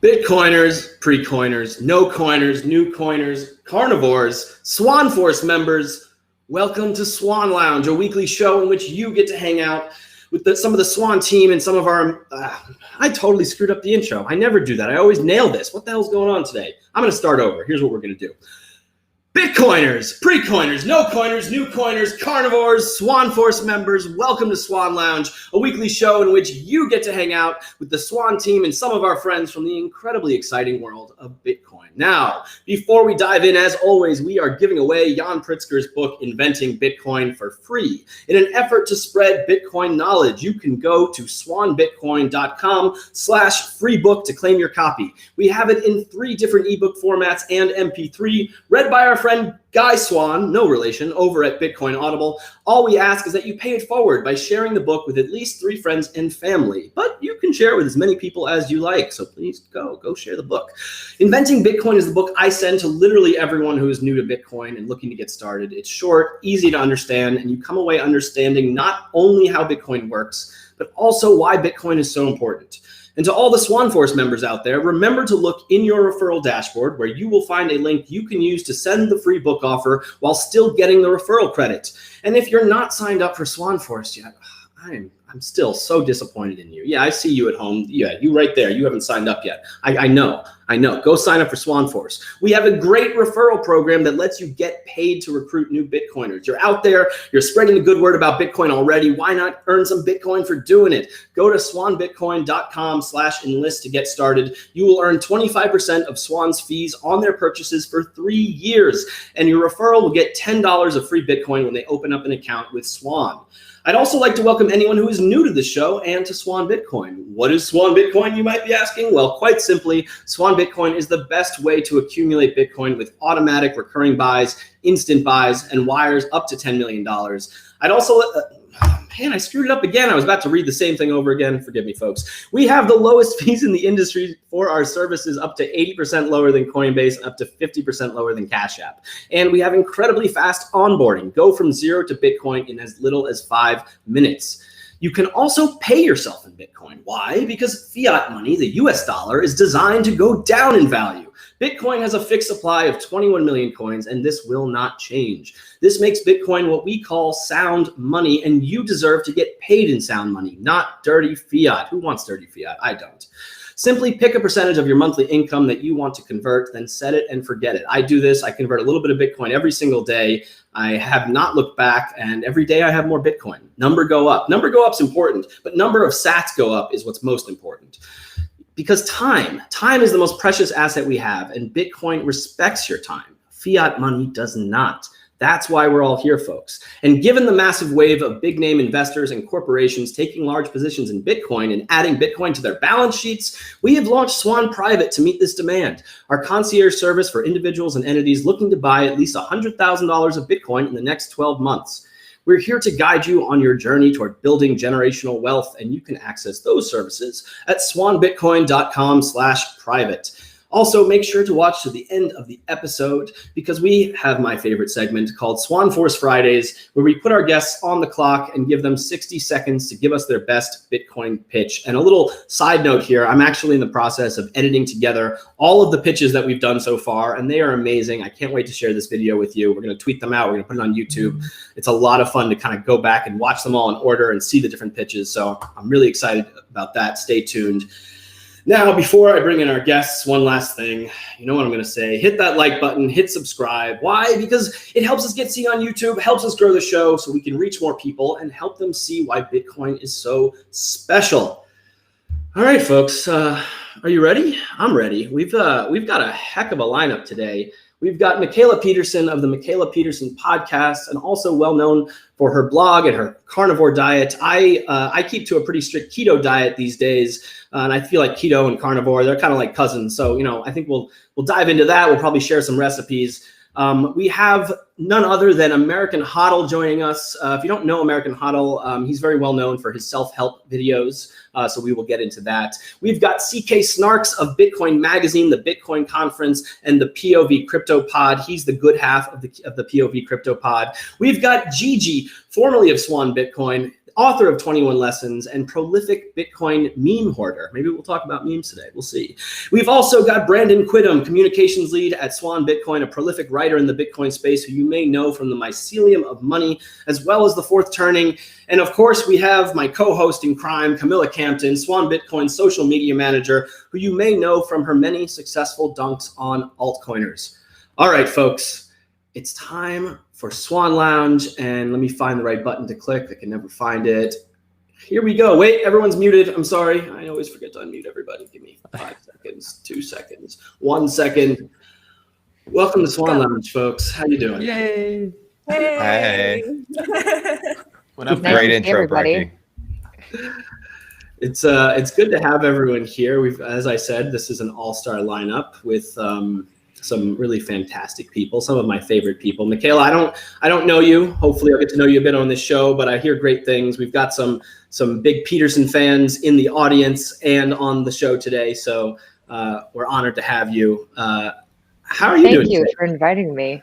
Bitcoiners, pre-coiners, no coiners, new coiners, carnivores, Swan Force members, welcome to Swan Lounge, a weekly show in which you get to hang out with some of the Swan team and some of our, I totally screwed up the intro. I never do that. I always nail this. What the hell's going on today? I'm going to start over. Here's what we're going to do. Bitcoiners, pre-coiners, no coiners, new coiners, carnivores, Swan Force members, welcome to Swan Lounge, a weekly show in which you get to hang out with the Swan team and some of our friends from the incredibly exciting world of Bitcoin. Now, before we dive in, as always, we are giving away Jan Pritzker's book, Inventing Bitcoin, for free. In an effort to spread Bitcoin knowledge, you can go to swanbitcoin.com/free book to claim your copy. We have it in 3 different ebook formats and MP3, read by our friend Guy Swan, no relation, over at Bitcoin Audible. All we ask is that you pay it forward by sharing the book with at least 3 friends and family. But you can share it with as many people as you like, so please go share the book. Inventing Bitcoin is the book I send to literally everyone who is new to Bitcoin and looking to get started. It's short, easy to understand, and you come away understanding not only how Bitcoin works, but also why Bitcoin is so important. And to all the Swan Force members out there, remember to look in your referral dashboard where you will find a link you can use to send the free book offer while still getting the referral credit. And if you're not signed up for Swan Force yet, I'm still so disappointed in you. Yeah, I see you at home. Yeah, you right there. You haven't signed up yet. I know. Go sign up for Swan Force. We have a great referral program that lets you get paid to recruit new Bitcoiners. You're out there. You're spreading the good word about Bitcoin already. Why not earn some Bitcoin for doing it? Go to swanbitcoin.com/enlist to get started. You will earn 25% of Swan's fees on their purchases for 3 years. And your referral will get $10 of free Bitcoin when they open up an account with Swan. I'd also like to welcome anyone who is new to the show and to Swan Bitcoin. What is Swan Bitcoin, you might be asking? Well, quite simply, Swan Bitcoin is the best way to accumulate Bitcoin with automatic recurring buys, instant buys, and wires up to $10 million. I'd also, I screwed it up again. I was about to read the same thing over again. Forgive me, folks. We have the lowest fees in the industry for our services, up to 80% lower than Coinbase, up to 50% lower than Cash App. And we have incredibly fast onboarding. Go from 0 to Bitcoin in as little as 5 minutes. You can also pay yourself in Bitcoin. Why? Because fiat money, the US dollar, is designed to go down in value. Bitcoin has a fixed supply of 21 million coins, and this will not change. This makes Bitcoin what we call sound money, and you deserve to get paid in sound money, not dirty fiat. Who wants dirty fiat? I don't. Simply pick a percentage of your monthly income that you want to convert, then set it and forget it. I do this. I convert a little bit of Bitcoin every single day. I have not looked back, and every day I have more Bitcoin. Number go up. Number go up is important, but number of sats go up is what's most important. Because time is the most precious asset we have, and Bitcoin respects your time. Fiat money does not. That's why we're all here, folks. And given the massive wave of big name investors and corporations taking large positions in Bitcoin and adding Bitcoin to their balance sheets, we have launched Swan Private to meet this demand. Our concierge service for individuals and entities looking to buy at least $100,000 of Bitcoin in the next 12 months. We're here to guide you on your journey toward building generational wealth, and you can access those services at swanbitcoin.com/private. Also, make sure to watch to the end of the episode because we have my favorite segment called Swan Force Fridays, where we put our guests on the clock and give them 60 seconds to give us their best Bitcoin pitch. And a little side note here, I'm actually in the process of editing together all of the pitches that we've done so far, and they are amazing. I can't wait to share this video with you. We're going to tweet them out. We're going to put it on YouTube. It's a lot of fun to kind of go back and watch them all in order and see the different pitches. So I'm really excited about that. Stay tuned. Now, before I bring in our guests, one last thing. You know what I'm going to say. Hit that like button. Hit subscribe. Why? Because it helps us get seen on YouTube, helps us grow the show so we can reach more people and help them see why Bitcoin is so special. All right, folks. Are you ready? I'm ready. We've got a heck of a lineup today. We've got Mikhaila Peterson of the Mikhaila Peterson podcast, and also well known for her blog and her carnivore diet. I keep to a pretty strict keto diet these days, and I feel like keto and carnivore, they're kind of like cousins. So, I think we'll dive into that. We'll probably share some recipes. We have none other than American HODL joining us. If you don't know American HODL, he's very well known for his self-help videos, so we will get into that. We've got CK Snarks of Bitcoin Magazine, the Bitcoin Conference, and the POV Crypto Pod. He's the good half of the POV Crypto Pod. We've got Gigi, formerly of Swan Bitcoin, author of 21 Lessons, and prolific Bitcoin meme hoarder. Maybe we'll talk about memes today. We'll see. We've also got Brandon Quidham, communications lead at Swan Bitcoin, a prolific writer in the Bitcoin space who you may know from the Mycelium of Money, as well as the Fourth Turning. And of course, we have my co-host in crime, Camilla Campton, Swan Bitcoin's social media manager, who you may know from her many successful dunks on altcoiners. All right, folks, it's time for Swan Lounge, and let me find the right button to click. I can never find it. Here we go. Wait, everyone's muted. I'm sorry. I always forget to unmute everybody. Give me 5 seconds, 2 seconds, 1 second. Welcome to Swan Lounge, folks. How you doing? Yay! Hey. What up? Great intro, everybody. Brekkie. It's good to have everyone here. We've, as I said, this is an all-star lineup with some really fantastic people, some of my favorite people. Mikhaila, I don't know you. Hopefully I'll get to know you a bit on this show, but I hear great things. We've got some big Peterson fans in the audience and on the show today, so we're honored to have you. How are you doing? Thank you today? for inviting me.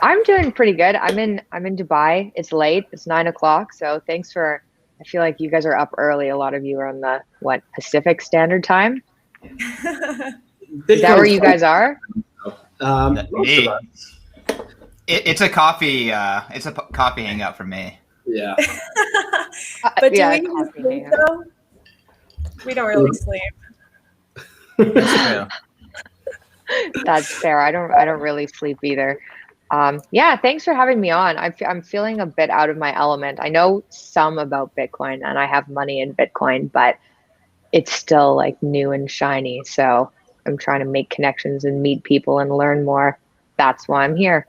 I'm doing pretty good. I'm in Dubai. It's late. It's 9 o'clock. So thanks for. I feel like you guys are up early. A lot of you are on the Pacific Standard Time. Is that where you guys are? It's a coffee. It's a coffee hangout for me. Yeah. But do yeah, we need to sleep though? We don't really sleep. That's true. That's fair. I don't really sleep either. Yeah, thanks for having me on. I'm feeling a bit out of my element. I know some about Bitcoin and I have money in Bitcoin, but it's still like new and shiny. So I'm trying to make connections and meet people and learn more. That's why I'm here.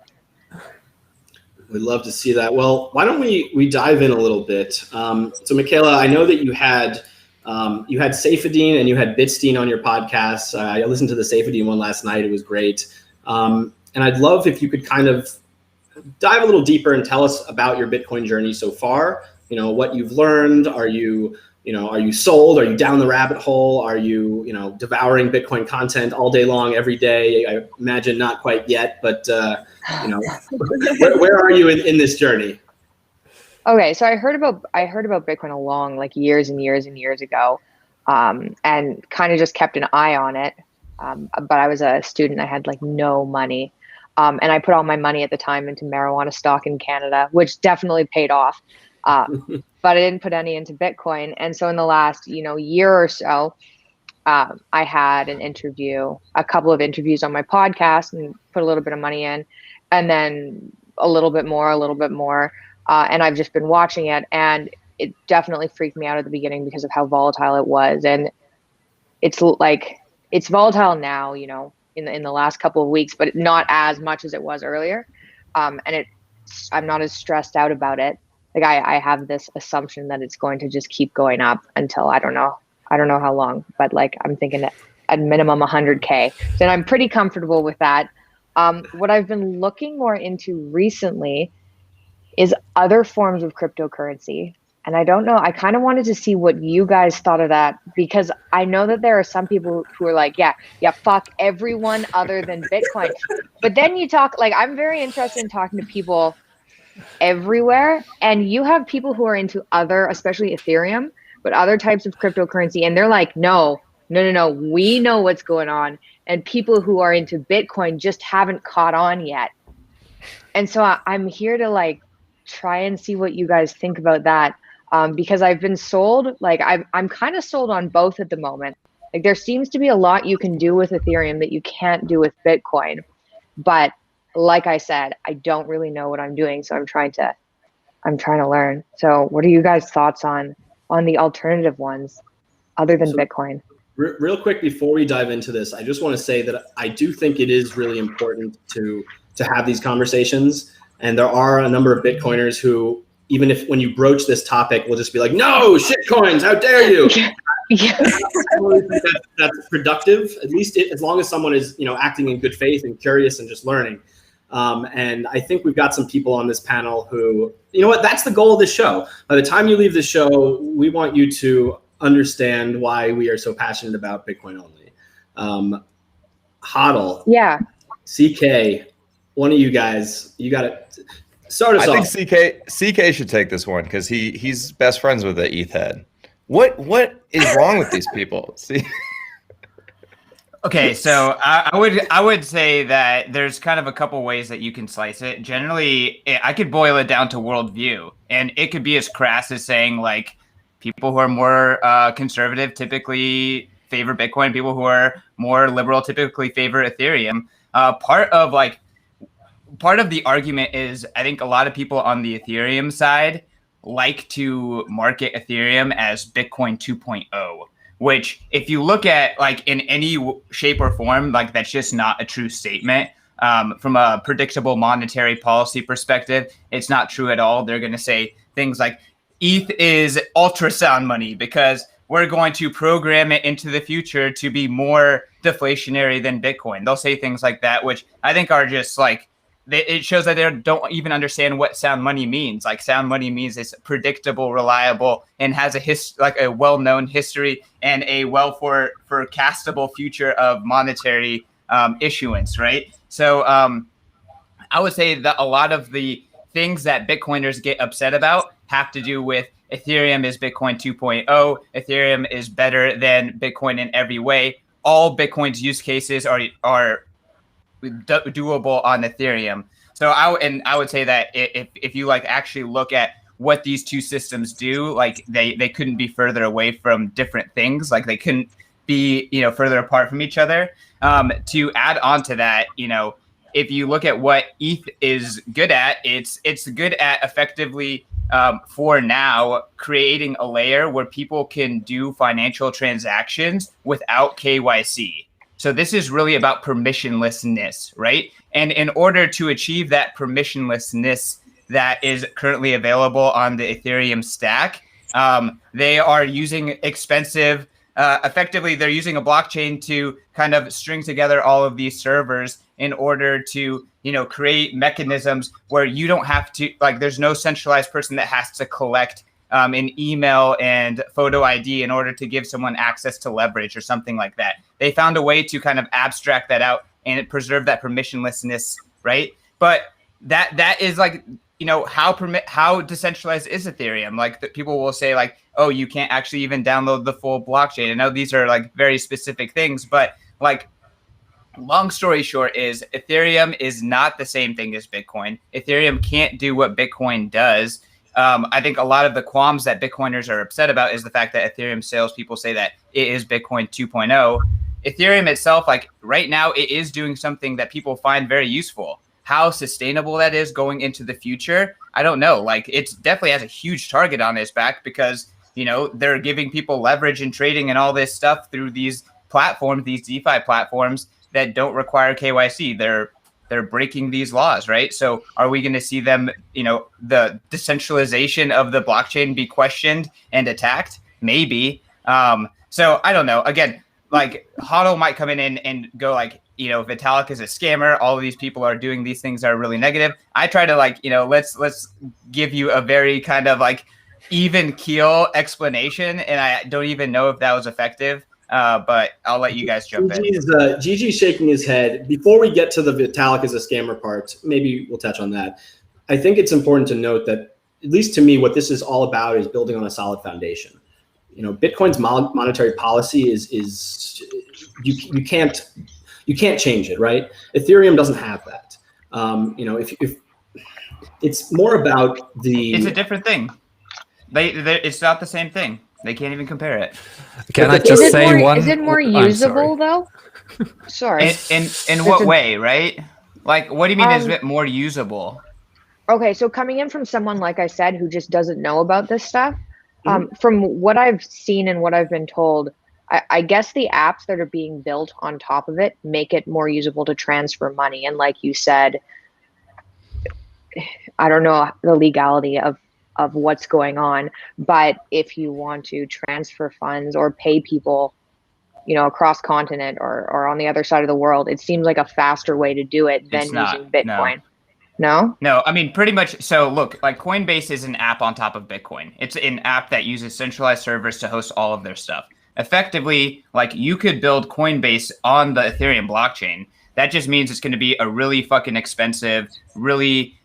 We'd love to see that. Well, why don't we dive in a little bit? So Mikhaila, I know that you had Saifedean and you had Bitstein on your podcast. I listened to the Saifedean one last night. It was great. And I'd love if you could kind of dive a little deeper and tell us about your Bitcoin journey so far. You know, what you've learned. Are you sold? Are you down the rabbit hole? Are you devouring Bitcoin content all day long, every day? I imagine not quite yet, but where are you in this journey? Okay, so I heard about Bitcoin along years and years and years ago, and kind of just kept an eye on it. But I was a student. I had no money. And I put all my money at the time into marijuana stock in Canada, which definitely paid off. But I didn't put any into Bitcoin. And so in the last, year or so, I had a couple of interviews on my podcast and put a little bit of money in, and then a little bit more. And I've just been watching it, and it definitely freaked me out at the beginning because of how volatile it was. And it's volatile now, in the last couple of weeks, but not as much as it was earlier. And I'm not as stressed out about it. I have this assumption that it's going to just keep going up until I don't know how long, but I'm thinking at minimum 100K. Then I'm pretty comfortable with that. What I've been looking more into recently is other forms of cryptocurrency. And I don't know, I kind of wanted to see what you guys thought of that, because I know that there are some people who are like, yeah, fuck everyone other than Bitcoin. But then you talk, I'm very interested in talking to people everywhere. And you have people who are into other, especially Ethereum, but other types of cryptocurrency. And they're like, no, we know what's going on. And people who are into Bitcoin just haven't caught on yet. And so I'm here to try and see what you guys think about that. Because I've been sold, I'm kind of sold on both at the moment. There seems to be a lot you can do with Ethereum that you can't do with Bitcoin. But like I said, I don't really know what I'm doing. So I'm trying to learn. So what are you guys' thoughts on the alternative ones other than Bitcoin? Real quick before we dive into this, I just want to say that I do think it is really important to have these conversations. And there are a number of Bitcoiners who, even if when you broach this topic, will just be like, no, shit coins, how dare you? Yeah. That's productive, at least as long as someone is, acting in good faith and curious and just learning. And I think we've got some people on this panel who, that's the goal of this show. By the time you leave the show, we want you to understand why we are so passionate about Bitcoin only. HODL. Yeah. CK, one of you guys, you got it. Start us I off. think CK should take this one because he's best friends with the ETH head. What is wrong with these people? See. Okay, so I would say that there's kind of a couple ways that you can slice it. Generally, I could boil it down to worldview, and it could be as crass as saying like people who are more conservative typically favor Bitcoin. People who are more liberal typically favor Ethereum. Part of the argument is I think a lot of people on the Ethereum side like to market Ethereum as Bitcoin 2.0. Which, if you look at like in any shape or form, like that's just not a true statement. From a predictable monetary policy perspective, it's not true at all. They're going to say things like ETH is ultrasound money because we're going to program it into the future to be more deflationary than Bitcoin. They'll say things like that, which I think are just like, it shows that they don't even understand what sound money means. Like sound money means it's predictable, reliable, and has a well-known history and a forecastable future of monetary issuance, right? So I would say that a lot of the things that Bitcoiners get upset about have to do with Ethereum is Bitcoin 2.0. Ethereum is better than Bitcoin in every way. All Bitcoin's use cases are doable on Ethereum. So I would say that if you like actually look at what these two systems do, like they couldn't be further away from different things. Like they couldn't be, further apart from each other. To add on to that, if you look at what ETH is good at, it's good at effectively for now creating a layer where people can do financial transactions without KYC. So this is really about permissionlessness, right? And in order to achieve that permissionlessness that is currently available on the Ethereum stack, they are using expensive, effectively, they're using a blockchain to kind of string together all of these servers in order to, create mechanisms where you don't have to, like, there's no centralized person that has to collect an email and photo ID in order to give someone access to leverage or something like that. They found a way to kind of abstract that out and preserve that permissionlessness, right? But that is like, how decentralized is Ethereum? Like people will say like, oh, you can't actually even download the full blockchain. I know these are like very specific things, but like long story short is Ethereum is not the same thing as Bitcoin. Ethereum can't do what Bitcoin does. I think a lot of the qualms that Bitcoiners are upset about is the fact that Ethereum salespeople say that it is Bitcoin 2.0. Ethereum itself, like right now, it is doing something that people find very useful. How sustainable that is going into the future, I don't know. Like it definitely has a huge target on its back because, they're giving people leverage and trading and all this stuff through these platforms, these DeFi platforms that don't require KYC. They're breaking these laws, right? So are we going to see them, the decentralization of the blockchain be questioned and attacked? Maybe. So I don't know. Again, like HODL might come in and go like, Vitalik is a scammer. All of these people are doing these things that are really negative. I try to like, let's give you a very kind of like even keel explanation. And I don't even know if that was effective. But I'll let you guys jump in. Gigi's shaking his head. Before we get to the Vitalik is a scammer part, maybe we'll touch on that. I think it's important to note that, at least to me, what this is all about is building on a solid foundation. Bitcoin's monetary policy is you can't change it, right? Ethereum doesn't have that. If it's more about it's a different thing. It's not the same thing. They can't even compare it. Can I just say one? Is it more usable though? Sorry. In what way, right? Like, what do you mean is it more usable? Okay, so coming in from someone, like I said, who just doesn't know about this stuff, from what I've seen and what I've been told, I guess the apps that are being built on top of it make it more usable to transfer money. And like you said, I don't know the legality of what's going on, but if you want to transfer funds or pay people, across continent or on the other side of the world, it seems like a faster way to do it than using Bitcoin. No? No, I mean, pretty much. So look, like Coinbase is an app on top of Bitcoin. It's an app that uses centralized servers to host all of their stuff. Effectively, like you could build Coinbase on the Ethereum blockchain. That just means it's going to be a really fucking expensive, really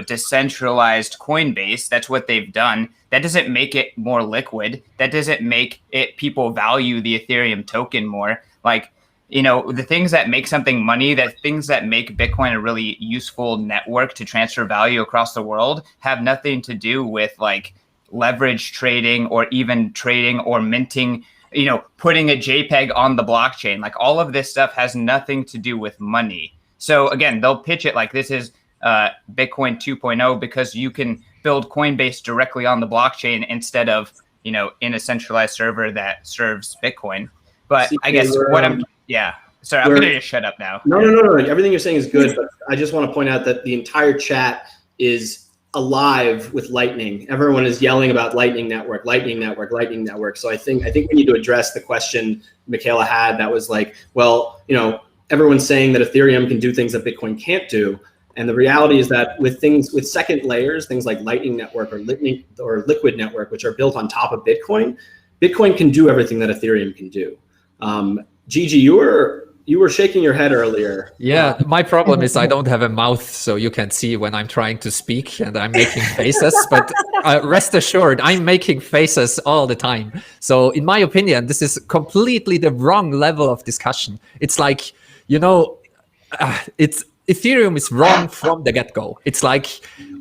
decentralized Coinbase. That's what they've done. That doesn't make it more liquid. That doesn't make it people value the Ethereum token more. Like, the things that make something money, that things that make Bitcoin a really useful network to transfer value across the world have nothing to do with like leverage trading or even trading or minting, putting a JPEG on the blockchain. Like all of this stuff has nothing to do with money. So again, they'll pitch it like this is Bitcoin 2.0 because you can build Coinbase directly on the blockchain instead of, in a centralized server that serves Bitcoin. But I guess sorry, I'm going to just shut up now. No. Everything you're saying is good, but I just want to point out that the entire chat is alive with Lightning. Everyone is yelling about Lightning Network. So I think we need to address the question Mikhaila had that was like, well, everyone's saying that Ethereum can do things that Bitcoin can't do. And the reality is that with second layers, things like Lightning Network or Liquid Network, which are built on top of Bitcoin can do everything that Ethereum can do. Gigi, you were shaking your head earlier. Yeah, my problem is I don't have a mouth, so you can see when I'm trying to speak and I'm making faces. But rest assured, I'm making faces all the time. So in my opinion, this is completely the wrong level of discussion. It's like, Ethereum is wrong from the get-go. It's like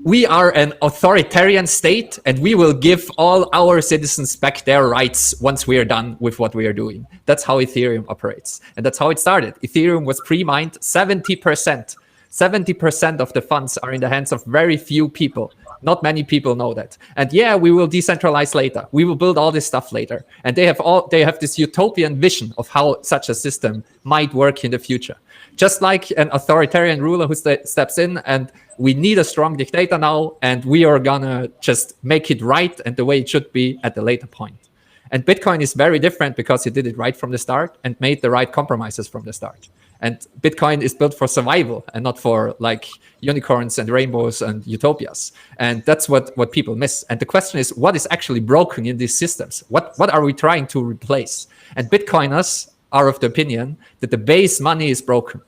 we are an authoritarian state and we will give all our citizens back their rights once we are done with what we are doing. That's how Ethereum operates. And that's how it started. Ethereum was pre-mined 70%. 70% of the funds are in the hands of very few people. Not many people know that. And yeah, we will decentralize later. We will build all this stuff later. And they have this utopian vision of how such a system might work in the future. Just like an authoritarian ruler who steps in and we need a strong dictator now and we are gonna just make it right and the way it should be at a later point. And Bitcoin is very different because it did it right from the start and made the right compromises from the start. And Bitcoin is built for survival and not for like unicorns and rainbows and utopias. And that's what people miss. And the question is, what is actually broken in these systems? What are we trying to replace? And Bitcoiners are of the opinion that the base money is broken.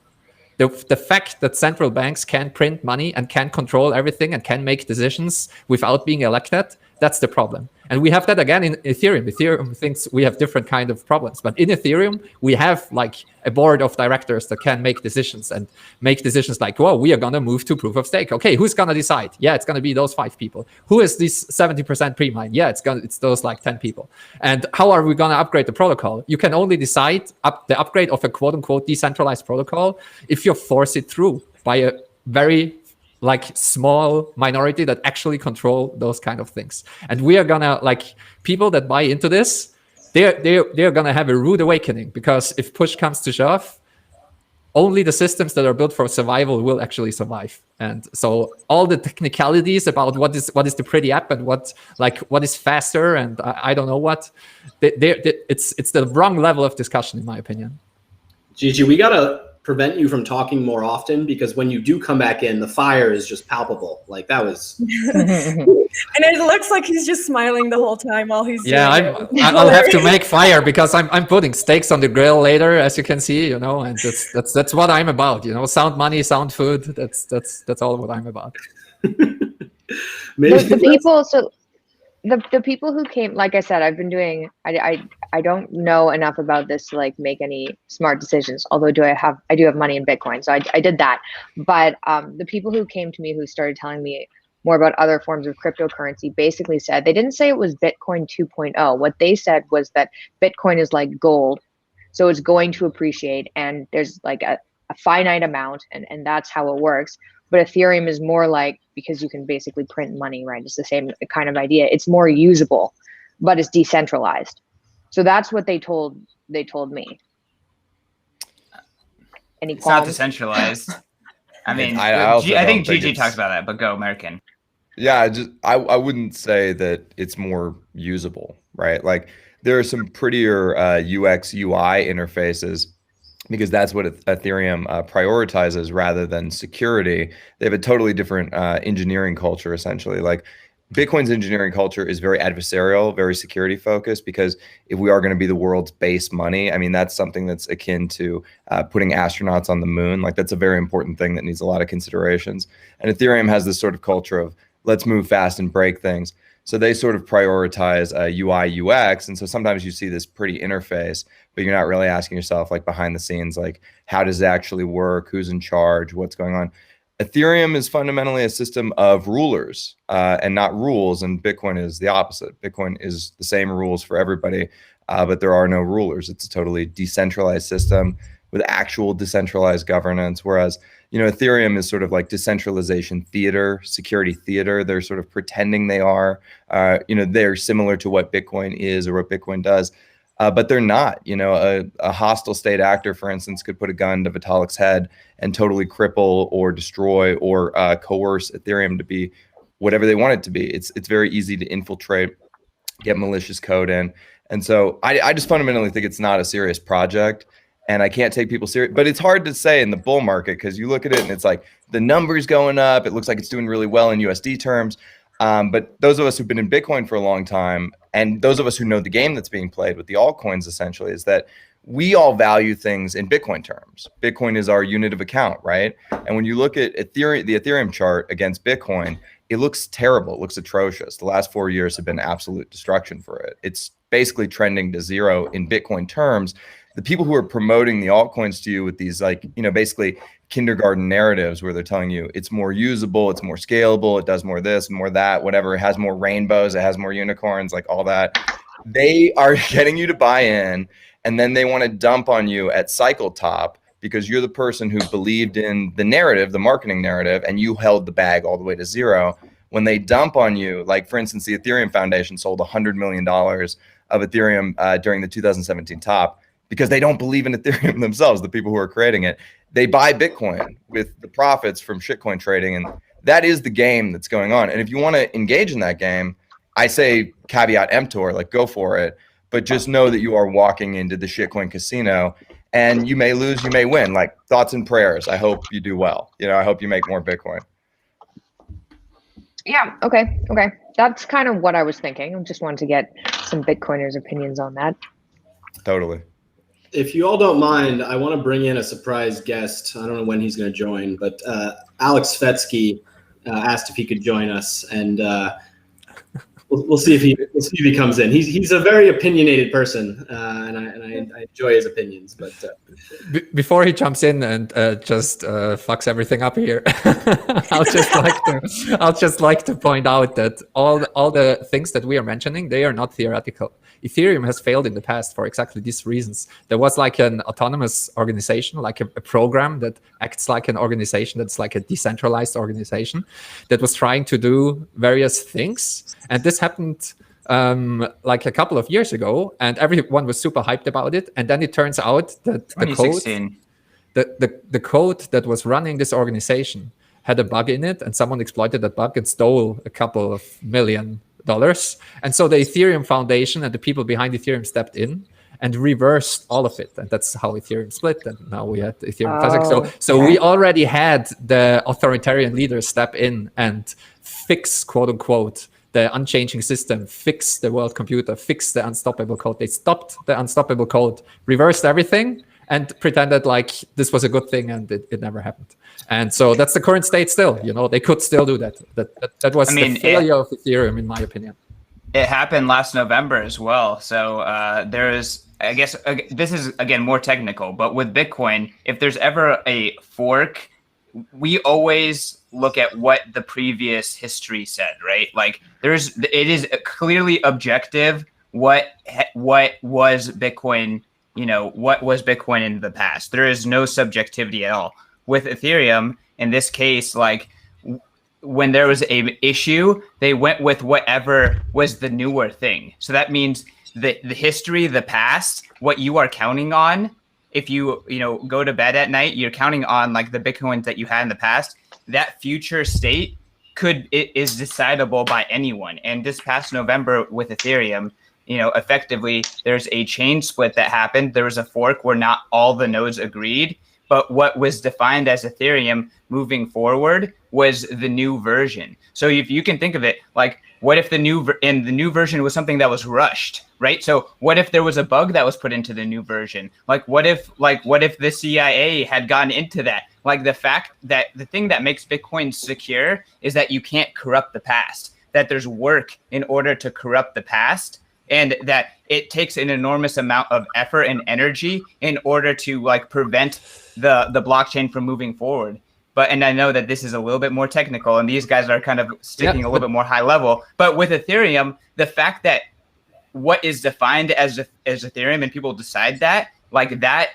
The fact that central banks can print money and can control everything and can make decisions without being elected, that's the problem. And we have that again in Ethereum. Ethereum thinks we have different kind of problems. But in Ethereum, we have like a board of directors that can make decisions and make decisions like, well, we are going to move to proof of stake. Okay, who's going to decide? Yeah, it's going to be those 5 people. Who is this 70% pre-mine? Yeah, it's those like 10 people. And how are we going to upgrade the protocol? You can only decide the upgrade of a quote unquote decentralized protocol if you force it through by a very like small minority that actually control those kind of things. And we are gonna like people that buy into this, they're gonna have a rude awakening, because if push comes to shove, only the systems that are built for survival will actually survive. And so all the technicalities about what is the pretty app and what is faster and I don't know what, it's the wrong level of discussion in my opinion. Gigi, we gotta prevent you from talking more often, because when you do come back in, the fire is just palpable. Like that was. And it looks like he's just smiling the whole time while he's. Yeah, I'll have to make fire because I'm putting steaks on the grill later, as you can see, and that's what I'm about. Sound money, sound food. That's all what I'm about. The people who came, like I said, I've been doing. I don't know enough about this to like make any smart decisions. Although I do have money in Bitcoin, so I did that. But the people who came to me who started telling me more about other forms of cryptocurrency basically said, they didn't say it was Bitcoin 2.0. What they said was that Bitcoin is like gold, so it's going to appreciate, and there's like a finite amount, and that's how it works. But Ethereum is more like, because you can basically print money, right? It's the same kind of idea. It's more usable, but it's decentralized. So that's what they told me. It's not decentralized. I mean, I think Gigi talks about that, but go American. Yeah, I wouldn't say that it's more usable, right? Like there are some prettier UX UI interfaces, because that's what Ethereum prioritizes rather than security. They have a totally different engineering culture, essentially. Like Bitcoin's engineering culture is very adversarial, very security focused, because if we are going to be the world's base money, I mean, that's something that's akin to putting astronauts on the moon. Like, that's a very important thing that needs a lot of considerations. And Ethereum has this sort of culture of let's move fast and break things. So they sort of prioritize UI, UX. And so sometimes you see this pretty interface, but you're not really asking yourself, like, behind the scenes, like, how does it actually work? Who's in charge? What's going on? Ethereum is fundamentally a system of rulers and not rules, and Bitcoin is the opposite. Bitcoin is the same rules for everybody, but there are no rulers. It's a totally decentralized system with actual decentralized governance, whereas, you know, Ethereum is sort of like decentralization theater, security theater. They're sort of pretending they are. You know, they're similar to what Bitcoin is or what Bitcoin does. But they're not. You know, a hostile state actor, for instance, could put a gun to Vitalik's head and totally cripple or destroy or coerce Ethereum to be whatever they want it to be. It's very easy to infiltrate, get malicious code in. And so I just fundamentally think it's not a serious project, and I can't take people serious. But it's hard to say in the bull market, because you look at it and it's like the numbers going up. It looks like it's doing really well in USD terms. But those of us who've been in Bitcoin for a long time, and those of us who know the game that's being played with the altcoins, essentially, is that we all value things in Bitcoin terms. Bitcoin is our unit of account, right? And when you look at Ethereum, the Ethereum chart against Bitcoin, it looks terrible. It looks atrocious. The last 4 years have been absolute destruction for it. It's basically trending to zero in Bitcoin terms. The people who are promoting the altcoins to you with these, like, you know, basically kindergarten narratives where they're telling you it's more usable, it's more scalable, it does more this, more that, whatever, it has more rainbows, it has more unicorns, like all that. They are getting you to buy in, and then they want to dump on you at cycle top because you're the person who believed in the narrative, the marketing narrative, and you held the bag all the way to zero. When they dump on you, like, for instance, the Ethereum Foundation sold $100 million of Ethereum during the 2017 top, because they don't believe in Ethereum themselves, the people who are creating it. They buy Bitcoin with the profits from shitcoin trading, and that is the game that's going on. And if you want to engage in that game, I say caveat emptor, like, go for it, but just know that you are walking into the shitcoin casino, and you may lose, you may win. Like, thoughts and prayers. I hope you do well. You know, I hope you make more Bitcoin. Yeah. Okay. That's kind of what I was thinking. I just wanted to get some Bitcoiners' opinions on that. Totally. If you all don't mind, I want to bring in a surprise guest. I don't know when he's going to join, but Alex Svetsky asked if he could join us, and we'll see if he comes in. He's a very opinionated person, and I enjoy his opinions. But before he jumps in and just fucks everything up here, I'll just like to point out that all the things that we are mentioning, they are not theoretical. Ethereum has failed in the past for exactly these reasons. There was like an autonomous organization, like a program that acts like an organization that's like a decentralized organization that was trying to do various things. And this happened like a couple of years ago, and everyone was super hyped about it. And then it turns out that the code that was running this organization had a bug in it, and someone exploited that bug and stole a couple of $1 million. And so the Ethereum Foundation and the people behind Ethereum stepped in and reversed all of it. And that's how Ethereum split. And now we had Ethereum Classic. So we already had the authoritarian leaders step in and fix, quote unquote, the unchanging system, fix the world computer, fix the unstoppable code. They stopped the unstoppable code, reversed everything, and pretended like this was a good thing, and it never happened. And so that's the current state still. You know, they could still do that. That was the failure of Ethereum, in my opinion. It happened last November as well. So there is, I guess, this is, again, more technical, but with Bitcoin, if there's ever a fork, we always look at what the previous history said, right? Like, it is clearly objective what was Bitcoin. You know, what was Bitcoin in the past? There is no subjectivity at all. With Ethereum, in this case, like, when there was a issue, they went with whatever was the newer thing. So that means the history, the past, what you are counting on, if you go to bed at night, you're counting on, like, the Bitcoins that you had in the past. That future state is decidable by anyone. And this past November with Ethereum, effectively, there's a chain split that happened. There was a fork where not all the nodes agreed, but what was defined as Ethereum moving forward was the new version. So if you can think of it, like, what if the new version was something that was rushed, right? So what if there was a bug that was put into the new version? Like what if the CIA had gotten into that? Like the fact that the thing that makes Bitcoin secure is that you can't corrupt the past, that there's work in order to corrupt the past, and that it takes an enormous amount of effort and energy in order to like prevent the blockchain from moving forward. And I know that this is a little bit more technical, and these guys are kind of sticking a little bit more high level. But with Ethereum, the fact that what is defined as Ethereum and people decide that, like that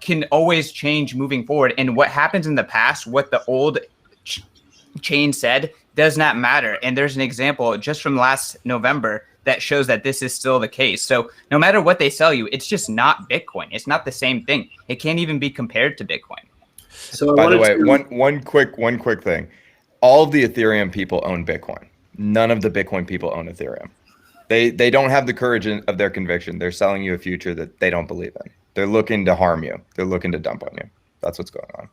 can always change moving forward. And what happens in the past, what the old chain said, does not matter. And there's an example just from last November that shows that this is still the case. So no matter what they sell you, it's just not Bitcoin. It's not the same thing. It can't even be compared to Bitcoin. So by the way, one quick thing. All of the Ethereum people own Bitcoin. None of the Bitcoin people own Ethereum. They don't have the courage of their conviction. They're selling you a future that they don't believe in. They're looking to harm you. They're looking to dump on you. That's what's going on.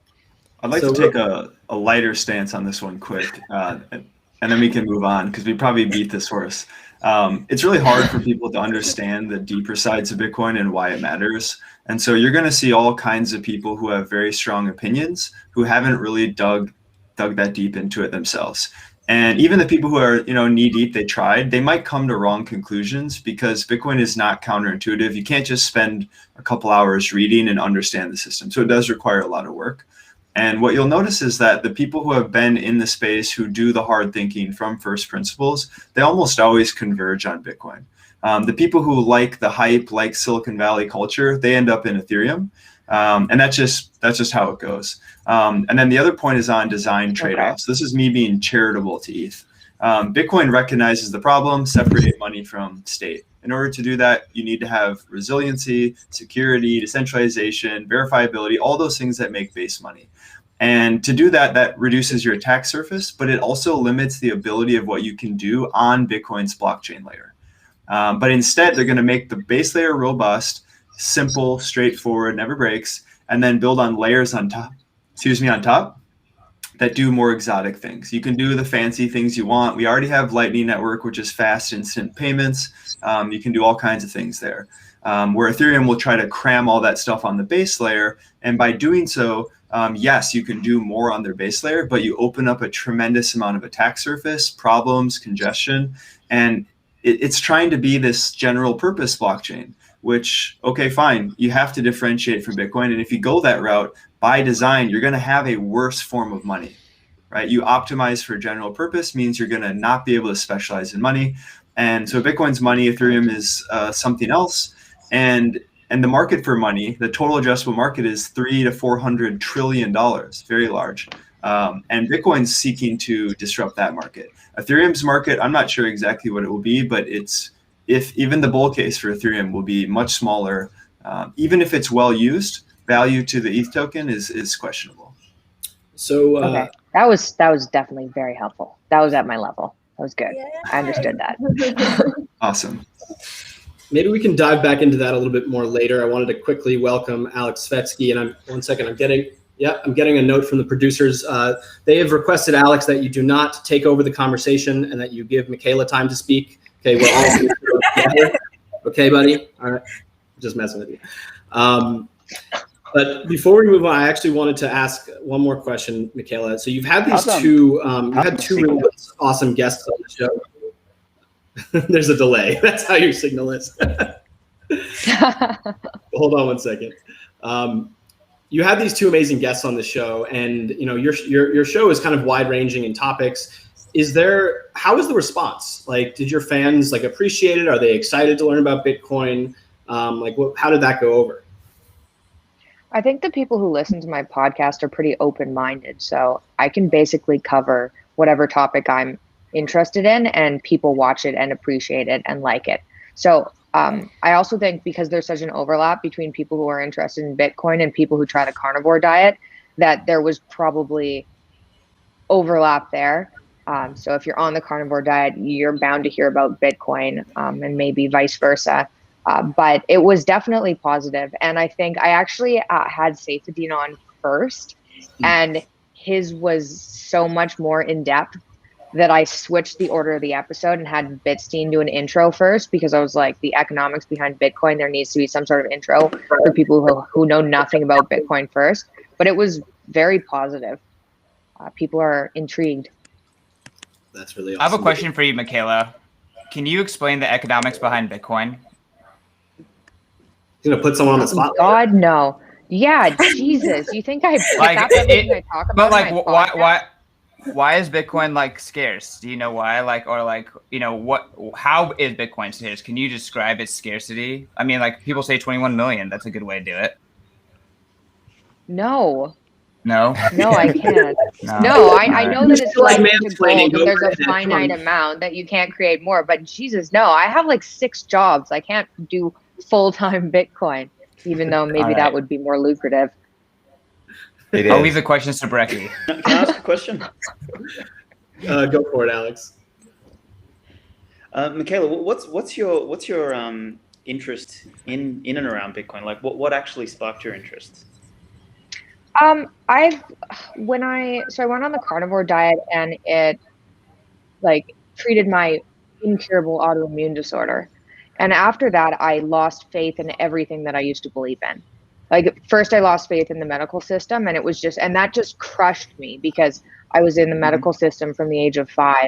I'd like to take a lighter stance on this one quick, and then we can move on because we probably beat this horse. It's really hard for people to understand the deeper sides of Bitcoin and why it matters. And so you're going to see all kinds of people who have very strong opinions who haven't really dug that deep into it themselves. And even the people who are, knee deep, they might come to wrong conclusions because Bitcoin is not counterintuitive. You can't just spend a couple hours reading and understand the system. So it does require a lot of work. And what you'll notice is that the people who have been in the space, who do the hard thinking from first principles, they almost always converge on Bitcoin. The people who like the hype, like Silicon Valley culture, they end up in Ethereum. And that's just how it goes. And then the other point is on design trade-offs. This is me being charitable to ETH. Bitcoin recognizes the problem, separate money from state. In order to do that, you need to have resiliency, security, decentralization, verifiability, all those things that make base money. And to do that, that reduces your attack surface, but it also limits the ability of what you can do on Bitcoin's blockchain layer. But instead, they're going to make the base layer robust, simple, straightforward, never breaks, and then build on layers on top that do more exotic things. You can do the fancy things you want. We already have Lightning Network, which is fast, instant payments. You can do all kinds of things there. Where Ethereum will try to cram all that stuff on the base layer. And by doing so, yes, you can do more on their base layer, but you open up a tremendous amount of attack surface, problems, congestion. And it's trying to be this general purpose blockchain, which, okay, fine, you have to differentiate from Bitcoin. And if you go that route, by design, you're going to have a worse form of money, right? You optimize for general purpose means you're going to not be able to specialize in money. And so Bitcoin's money, Ethereum is something else. And the market for money, the total addressable market is $300 to $400 trillion, very large. And Bitcoin's seeking to disrupt that market. Ethereum's market, I'm not sure exactly what it will be, but if even the bull case for Ethereum will be much smaller, even if it's well used, value to the ETH token is questionable. So okay, that was definitely very helpful. That was at my level. That was good. Yeah. I understood that. Awesome. maybe we can dive back into that a little bit more later. I wanted to quickly welcome Alex Svetsky, and I'm getting a note from the producers. They have requested, Alex, that you do not take over the conversation and that you give Mikhaila time to speak. Okay, we're all together. Okay, buddy. All right, just messing with you. But before we move on, I actually wanted to ask one more question, Mikhaila. So you've had these two really awesome guests on the show. There's a delay. That's how your signal is. Hold on one second. You had these two amazing guests on the show, and your show is kind of wide ranging in topics. How is the response? Like, did your fans appreciate it? Are they excited to learn about Bitcoin? How did that go over? I think the people who listen to my podcast are pretty open-minded, so I can basically cover whatever topic I'm interested in, and people watch it and appreciate it and like it. So I also think because there's such an overlap between people who are interested in Bitcoin and people who try the carnivore diet, that there was probably overlap there. So if you're on the carnivore diet, you're bound to hear about Bitcoin, and maybe vice versa. But it was definitely positive. And I think I actually had Saifedean on first, and his was so much more in depth that I switched the order of the episode and had Bitstein do an intro first, because I was like, the economics behind Bitcoin, there needs to be some sort of intro for people who know nothing about Bitcoin first. But it was very positive. People are intrigued. That's really awesome. I have a question for you, Mikhaila. Can you explain the economics behind Bitcoin? You're gonna put someone on the spot. God, no. Yeah, Jesus. You think I pick Like, up everything I talk about? But like, in my podcast? why is Bitcoin like scarce? Do you know why? Like, or like, you know, how is Bitcoin scarce? Can you describe its scarcity? I mean, like, people say 21 million. That's a good way to do it. No, No, I can't. no. No, I know that it's Like like to mansplaining, gold, that there's go a ahead, finite come on. amount that you can't create more. But Jesus, no, I have like 6 jobs. I can't do full-time Bitcoin, even though maybe All that right. would be more lucrative. It I'll is. leave the questions to Brecky. Can I ask a question? Go for it, Alex. Mikhaila, what's your interest in and around Bitcoin? Like, what actually sparked your interest? I went on the carnivore diet, and it like treated my incurable autoimmune disorder. And after that, I lost faith in everything that I used to believe in. Like, first I lost faith in the medical system, and that just crushed me, because I was in the medical system from the age of 5,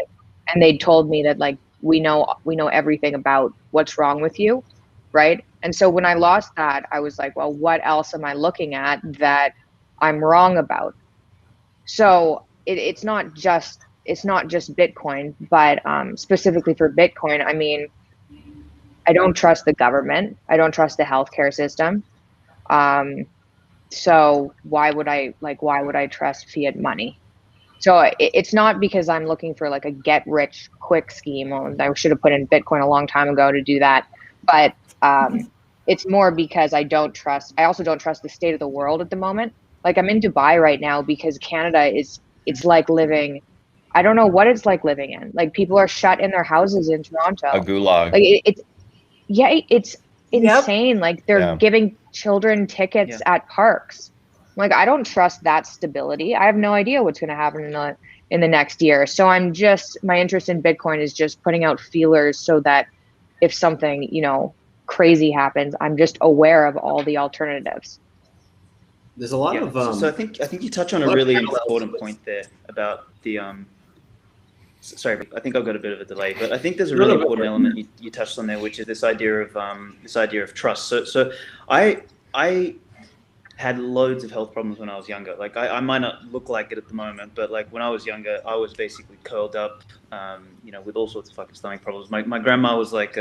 and they told me that, like, we know everything about what's wrong with you, right? And so when I lost that, I was like, well, what else am I looking at that I'm wrong about? So it's not just Bitcoin, but specifically for Bitcoin, I mean, I don't trust the government. I don't trust the healthcare system. So why would I trust fiat money? So it's not because I'm looking for like a get rich quick scheme. I should have put in Bitcoin a long time ago to do that. But it's more because I also don't trust the state of the world at the moment. Like, I'm in Dubai right now because Canada it's like living, I don't know what it's like living in. Like, people are shut in their houses in Toronto. A gulag. Like, it's Yep. insane. Like, they're giving children tickets at parks. Like, I don't trust that stability. I have no idea what's going to happen in the next year. So my interest in Bitcoin is just putting out feelers so that if something, crazy happens, I'm just aware of all the alternatives. There's a lot of So I think you touch on a really important point there about the Sorry, I think I've got a bit of a delay, but I think there's a really important element you touched on there, which is this idea of trust. So I had loads of health problems when I was younger. Like, I might not look like it at the moment, but like when I was younger, I was basically curled up, with all sorts of fucking stomach problems. My grandma was like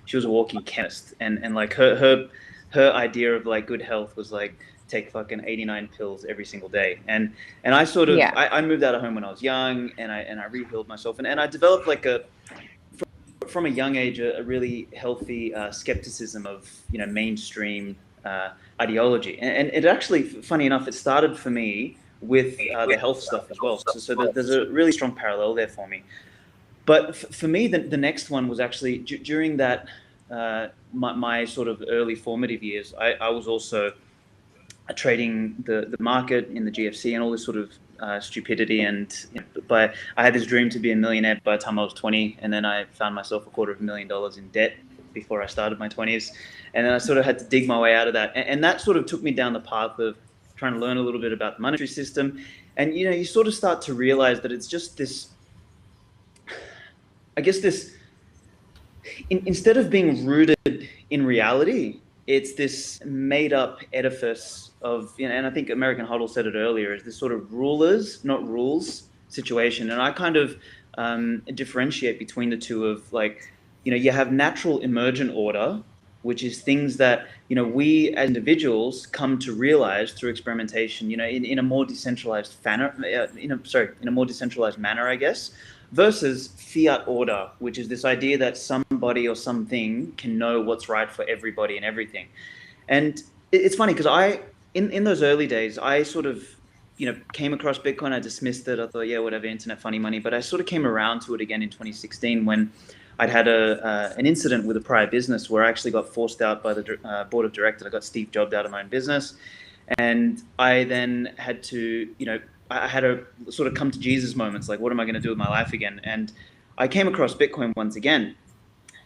she was a walking chemist, and like her idea of like good health was like take fucking 89 pills every single day. And I sort of, I moved out of home when I was young, and I rehealed myself. And I developed like from a young age, a really healthy skepticism of, mainstream ideology. And it actually, funny enough, it started for me with the health stuff as well. So there's a really strong parallel there for me. But for me, the next one was actually during that, my sort of early formative years, I was also trading the market in the GFC and all this sort of stupidity. And but I had this dream to be a millionaire by the time I was 20, and then I found myself $250,000 in debt before I started my 20s, and then I sort of had to dig my way out of that. And that sort of took me down the path of trying to learn a little bit about the monetary system. And you sort of start to realize that it's just this, I guess this, instead of being rooted in reality, it's this made up edifice of, and I think American HODL said it earlier, is this sort of rulers, not rules situation. And I kind of differentiate between the two of like, you have natural emergent order, which is things that, we as individuals come to realize through experimentation, in a more decentralized in a more decentralized manner, I guess, versus fiat order, which is this idea that somebody or something can know what's right for everybody and everything. And it's funny because in those early days, I sort of, came across Bitcoin. I dismissed it. I thought, yeah, whatever, internet funny money. But I sort of came around to it again in 2016 when I'd had an incident with a prior business where I actually got forced out by the board of directors. I got Steve Jobs out of my own business. And I then had to, I had a sort of come to Jesus moments, like, what am I going to do with my life again? And I came across Bitcoin once again,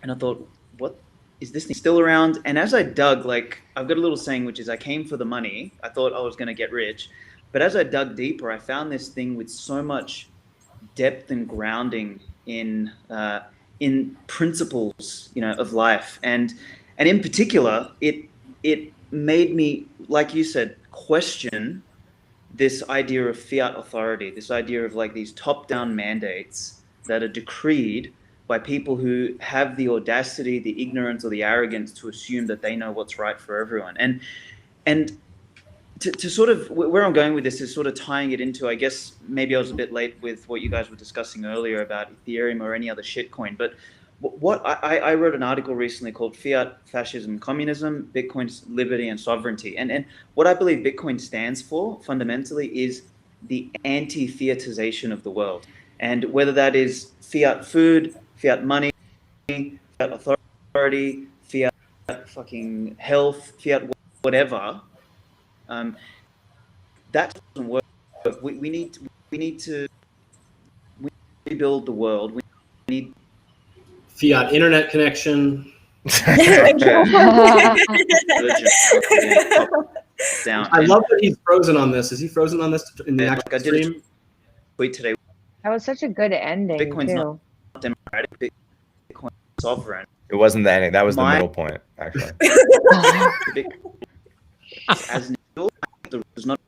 and I thought, what is this thing still around? And as I dug, like, I've got a little saying, which is, I came for the money. I thought I was going to get rich. But as I dug deeper, I found this thing with so much depth and grounding in principles, of life. And in particular, it made me, like you said, question this idea of fiat authority, this idea of like these top-down mandates that are decreed by people who have the audacity, the ignorance, or the arrogance to assume that they know what's right for everyone. And to sort of, where I'm going with this is sort of tying it into, I guess maybe I was a bit late with what you guys were discussing earlier about Ethereum or any other shitcoin, but what I wrote an article recently called Fiat, Fascism, Communism, Bitcoin's Liberty and Sovereignty. And what I believe Bitcoin stands for fundamentally is the anti-fiatization of the world. And whether that is fiat food, fiat money, fiat authority, fiat fucking health, fiat whatever, that doesn't work. We need to rebuild the world. We need fiat internet connection. Down. I love that he's frozen on this. Is he frozen on this in the actual stream? Tweet today. That was such a good ending. Bitcoin's too. not democratic. Bitcoin is sovereign. It wasn't the ending. That was the middle point, actually. As there's not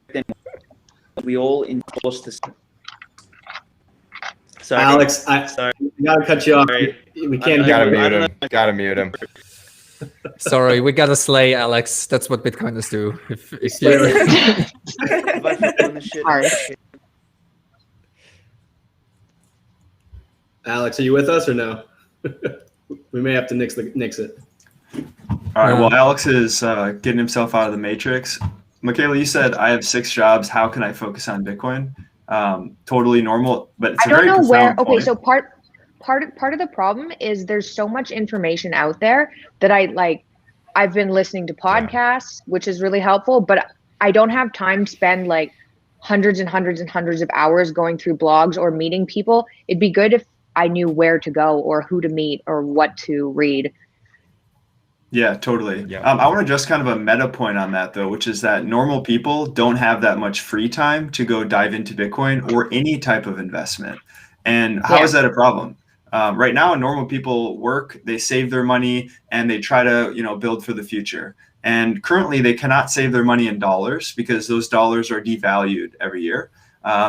we all endorse this. Sorry, Alex, I gotta cut you off. Sorry. We can't hear you. Gotta mute him. Sorry, we gotta slay Alex. That's what Bitcoiners do. If Harsh. Alex, are you with us or no? We may have to nix it. All right. Well, Alex is getting himself out of the matrix. Mikhaila, you said I have 6 jobs. How can I focus on Bitcoin? Totally normal, but it's I don't know where. Okay, point. so part of the problem is there's so much information out there that I've been listening to podcasts, which is really helpful, but I don't have time to spend like hundreds and hundreds and hundreds of hours going through blogs or meeting people. It'd be good if I knew where to go or who to meet or what to read. Yeah, totally. Yeah. I want to just kind of a meta point on that, though, which is that normal people don't have that much free time to go dive into Bitcoin or any type of investment. And how is that a problem? Right now, normal people work, they save their money, and they try to, build for the future. And currently, they cannot save their money in dollars because those dollars are devalued every year.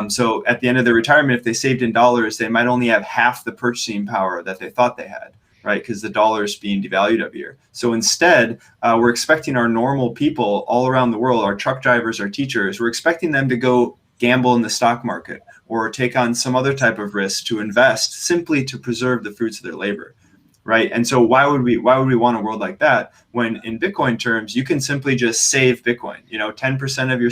So at the end of their retirement, if they saved in dollars, they might only have half the purchasing power that they thought they had. Right, because the dollar is being devalued every year. So instead, we're expecting our normal people all around the world, our truck drivers, our teachers, we're expecting them to go gamble in the stock market or take on some other type of risk to invest simply to preserve the fruits of their labor, right? And so why would we want a world like that when in Bitcoin terms, you can simply just save Bitcoin, 10% of your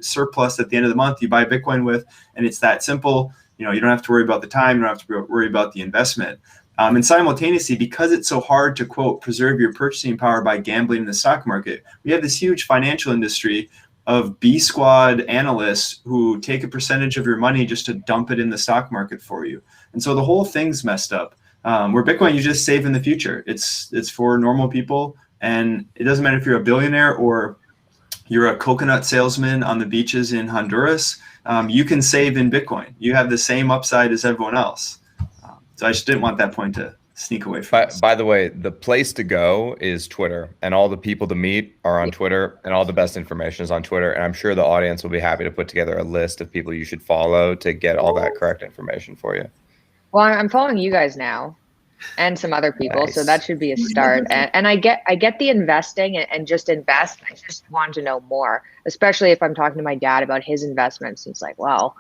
surplus at the end of the month, you buy Bitcoin with, and it's that simple. You don't have to worry about the time, you don't have to worry about the investment. And simultaneously, because it's so hard to, quote, preserve your purchasing power by gambling in the stock market, we have this huge financial industry of B squad analysts who take a percentage of your money just to dump it in the stock market for you. And so the whole thing's messed up. Where Bitcoin, you just save in the future. It's for normal people. And it doesn't matter if you're a billionaire or you're a coconut salesman on the beaches in Honduras, you can save in Bitcoin. You have the same upside as everyone else. So I just didn't want that point to sneak away from us. By the way, the place to go is Twitter, and all the people to meet are on Twitter, and all the best information is on Twitter. And I'm sure the audience will be happy to put together a list of people you should follow to get all that correct information for you. Well, I'm following you guys now and some other people, Nice. so that should be a start. And I get the investing and just invest. I just want to know more, especially if I'm talking to my dad about his investments. It's like, well,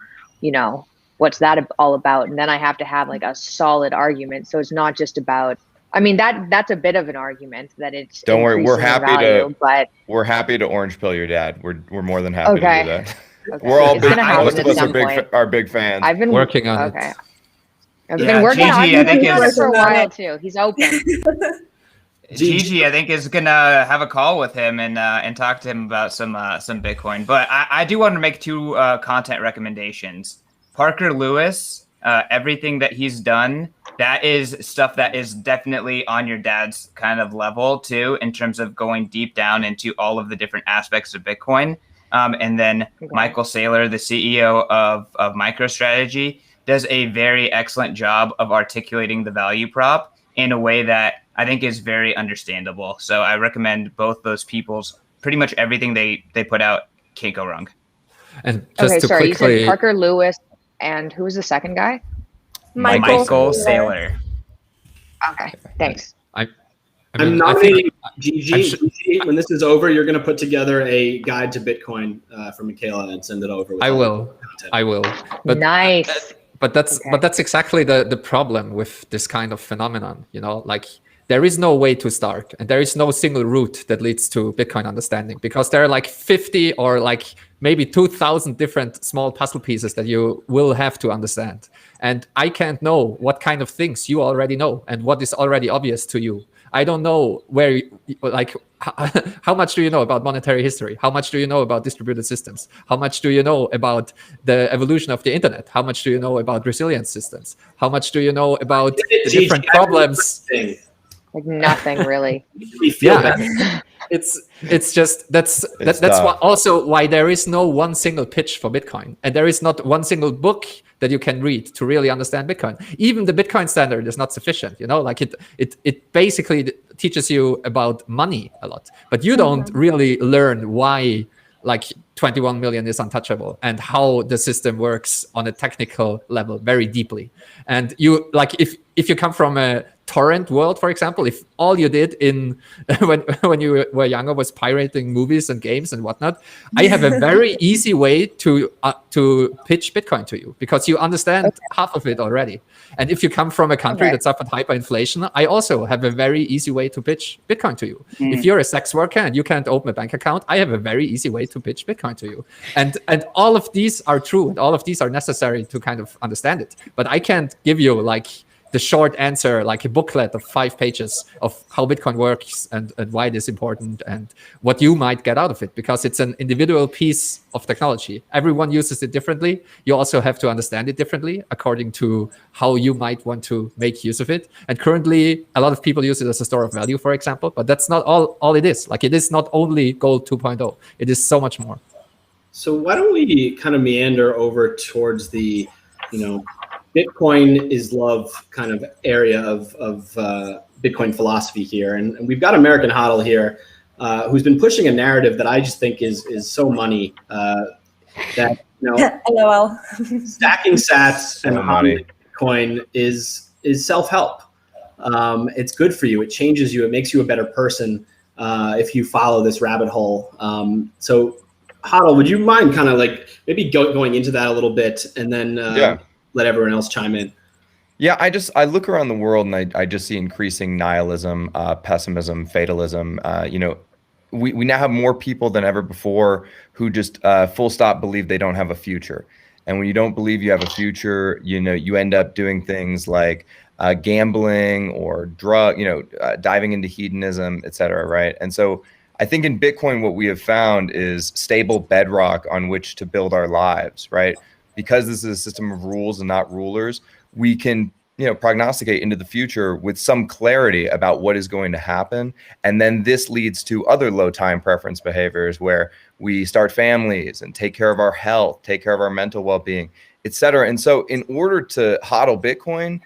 what's that all about? And then I have to have like a solid argument. So it's not just about, that's a bit of an argument that it's. Don't worry, we're happy but we're happy to orange pill your dad. We're more than happy to do that. Okay. We're all It's big. gonna happen Most of at us some are big fans. I've been working on it. Okay. I've been working Gigi, on I think it it's- for a while too. He's open. Gigi, I think, is gonna have a call with him and talk to him about some Bitcoin. But I do want to make two content recommendations. Parker Lewis, everything that he's done, that is stuff that is definitely on your dad's kind of level too, in terms of going deep down into all of the different aspects of Bitcoin. And then Michael Saylor, the CEO of MicroStrategy, does a very excellent job of articulating the value prop in a way that I think is very understandable. So I recommend both those people's pretty much everything they put out can't go wrong. And just to sorry, quickly, you said Parker Lewis and who was the second guy? Michael Saylor. Okay, thanks. I'm nominating Gigi. When this is over, you're going to put together a guide to Bitcoin for Mikhaila and send it over. I will. But, nice. But that's exactly the problem with this kind of phenomenon. You know, like there is no way to start, and there is no single route that leads to Bitcoin understanding, because there are like 50 or like maybe 2,000 different small puzzle pieces that you will have to understand. And I can't know what kind of things you already know and what is already obvious to you. I don't know how much do you know about monetary history? How much do you know about distributed systems? How much do you know about the evolution of the internet? How much do you know about resilience systems? How much do you know about the different problems? Like nothing really. It's just that's also why there is no one single pitch for Bitcoin, and there is not one single book that you can read to really understand Bitcoin. Even the Bitcoin standard is not sufficient. You know, like it basically teaches you about money a lot, but you don't really learn why like 21 million is untouchable and how the system works on a technical level very deeply. And you like if you come from a torrent world, for example, if all you did in when you were younger was pirating movies and games and whatnot, I have a very easy way to pitch Bitcoin to you, because you understand half of it already. And if you come from a country that suffered hyperinflation, I also have a very easy way to pitch Bitcoin to you. If you're a sex worker and you can't open a bank account, I have a very easy way to pitch Bitcoin to you. And all of these are true, and all of these are necessary to kind of understand it. But I can't give you like the short answer, like a booklet of 5 pages of how Bitcoin works and why it is important and what you might get out of it, because it's an individual piece of technology. Everyone uses it differently. You also have to understand it differently according to how you might want to make use of it. And currently, a lot of people use it as a store of value, for example, but that's not all it is. Like, it is not only Gold 2.0. It is so much more. So why don't we kind of meander over towards the, Bitcoin is love kind of area of Bitcoin philosophy here. And we've got American HODL here, who's been pushing a narrative that I just think is so money, that, LOL. Stacking sats and money Bitcoin is self-help. It's good for you. It changes you. It makes you a better person if you follow this rabbit hole. So HODL, would you mind kind of like maybe going into that a little bit, and then let everyone else chime in? Yeah, I look around the world and I just see increasing nihilism, pessimism, fatalism. We now have more people than ever before who just full stop believe they don't have a future. And when you don't believe you have a future, you end up doing things like gambling or diving into hedonism, et cetera, right? And so I think in Bitcoin, what we have found is stable bedrock on which to build our lives, right? Because this is a system of rules and not rulers, we can, prognosticate into the future with some clarity about what is going to happen. And then this leads to other low time preference behaviors where we start families and take care of our health, take care of our mental well-being, et cetera. And so in order to hodl Bitcoin,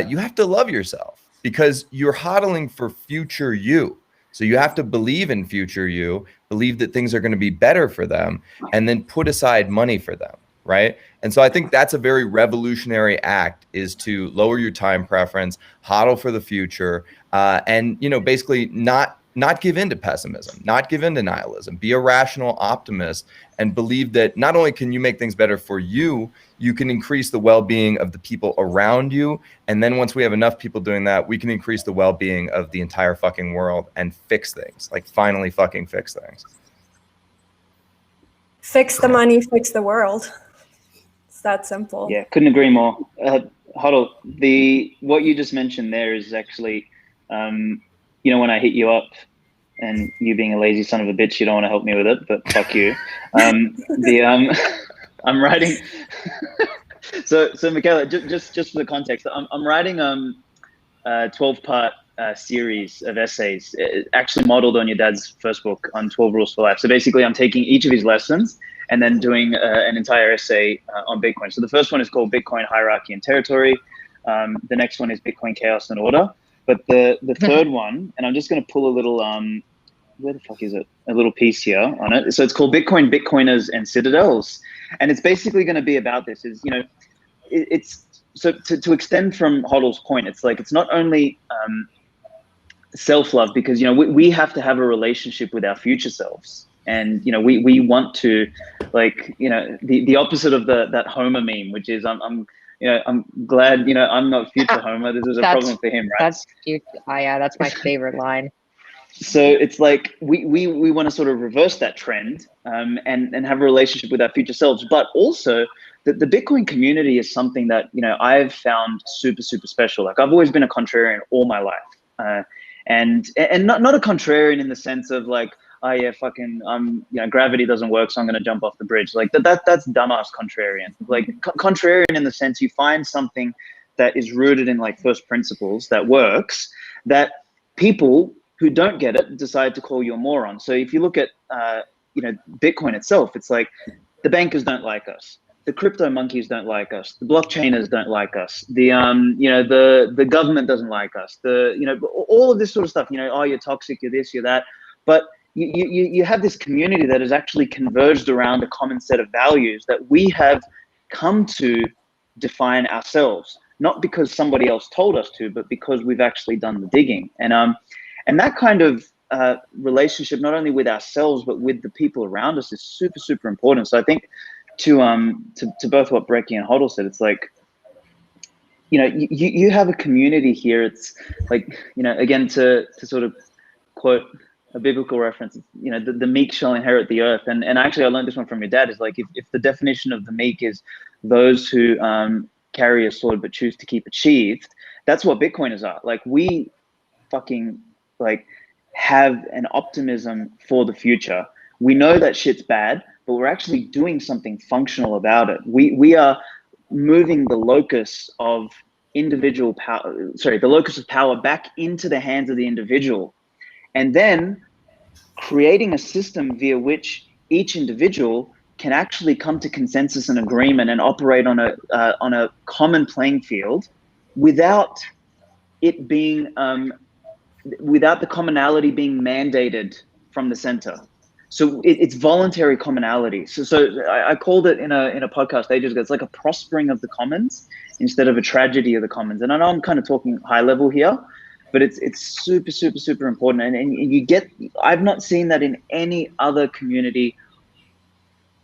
you have to love yourself, because you're hodling for future you. So you have to believe in future you, believe that things are going to be better for them, and then put aside money for them. Right. And so I think that's a very revolutionary act, is to lower your time preference, hodl for the future, and, basically not give in to pessimism, not give in to nihilism, be a rational optimist, and believe that not only can you make things better for you, you can increase the well-being of the people around you. And then once we have enough people doing that, we can increase the well-being of the entire fucking world and fix things, like finally fucking fix things. Fix the money, fix the world. It's that simple. Yeah, couldn't agree more. HODL, what you just mentioned there is actually you know, when I hit you up and you being a lazy son of a bitch, you don't want to help me with it, but fuck you. I'm writing. So Mikhaila, just for the context, I'm writing a 12-part series of essays, actually modeled on your dad's first book on 12 Rules for Life. So basically, I'm taking each of his lessons and then doing an entire essay on Bitcoin. So the first one is called Bitcoin Hierarchy and Territory. The next one is Bitcoin Chaos and Order. But the third one, and I'm just going to pull a little, where the fuck is it? A little piece here on it. So it's called Bitcoin, Bitcoiners, and Citadels. And it's basically going to be about this is, you know, it's so to extend from HODL's point, it's like, it's not only self-love, because, you know, we have to have a relationship with our future selves. And, you know, we want to, like, you know, the opposite of that Homer meme, which is I'm glad, you know, I'm not future Homer. This is a problem for him, right? That's cute. Oh, yeah, that's my favorite line. So it's like we want to sort of reverse that trend and have a relationship with our future selves. But also the Bitcoin community is something that, you know, I've found super, super special. Like, I've always been a contrarian all my life. And not a contrarian in the sense of like, oh yeah, fucking, you know, gravity doesn't work, so I'm gonna jump off the bridge. Like that's dumbass contrarian. Like contrarian in the sense you find something that is rooted in like first principles that works, that people who don't get it decide to call you a moron. So if you look at, you know, Bitcoin itself, it's like the bankers don't like us. The crypto monkeys don't like us. The blockchainers don't like us. The you know, the government doesn't like us. The, you know, all of this sort of stuff. You know, oh, you're toxic, you're this, you're that. But you have this community that has actually converged around a common set of values that we have come to define ourselves, not because somebody else told us to, but because we've actually done the digging. And that kind of relationship, not only with ourselves but with the people around us, is super, super important. So I think to both what Brecky and HODL said, it's like, you know, you have a community here. It's like, you know, again, to sort of quote a biblical reference, you know, the meek shall inherit the earth. And actually, I learned this one from your dad, is like, if the definition of the meek is those who carry a sword but choose to keep it sheathed, that's what Bitcoiners are. Like, we fucking like have an optimism for the future. We know that shit's bad, but we're actually doing something functional about it. We are moving the locus of individual power, the locus of power back into the hands of the individual, and then creating a system via which each individual can actually come to consensus and agreement and operate on a common playing field without it being without the commonality being mandated from the center. So it's voluntary commonality. So I called it in a podcast ages ago, it's like a prospering of the commons instead of a tragedy of the commons. And I know I'm kind of talking high level here, but it's super, super, super important. And you get, I've not seen that in any other community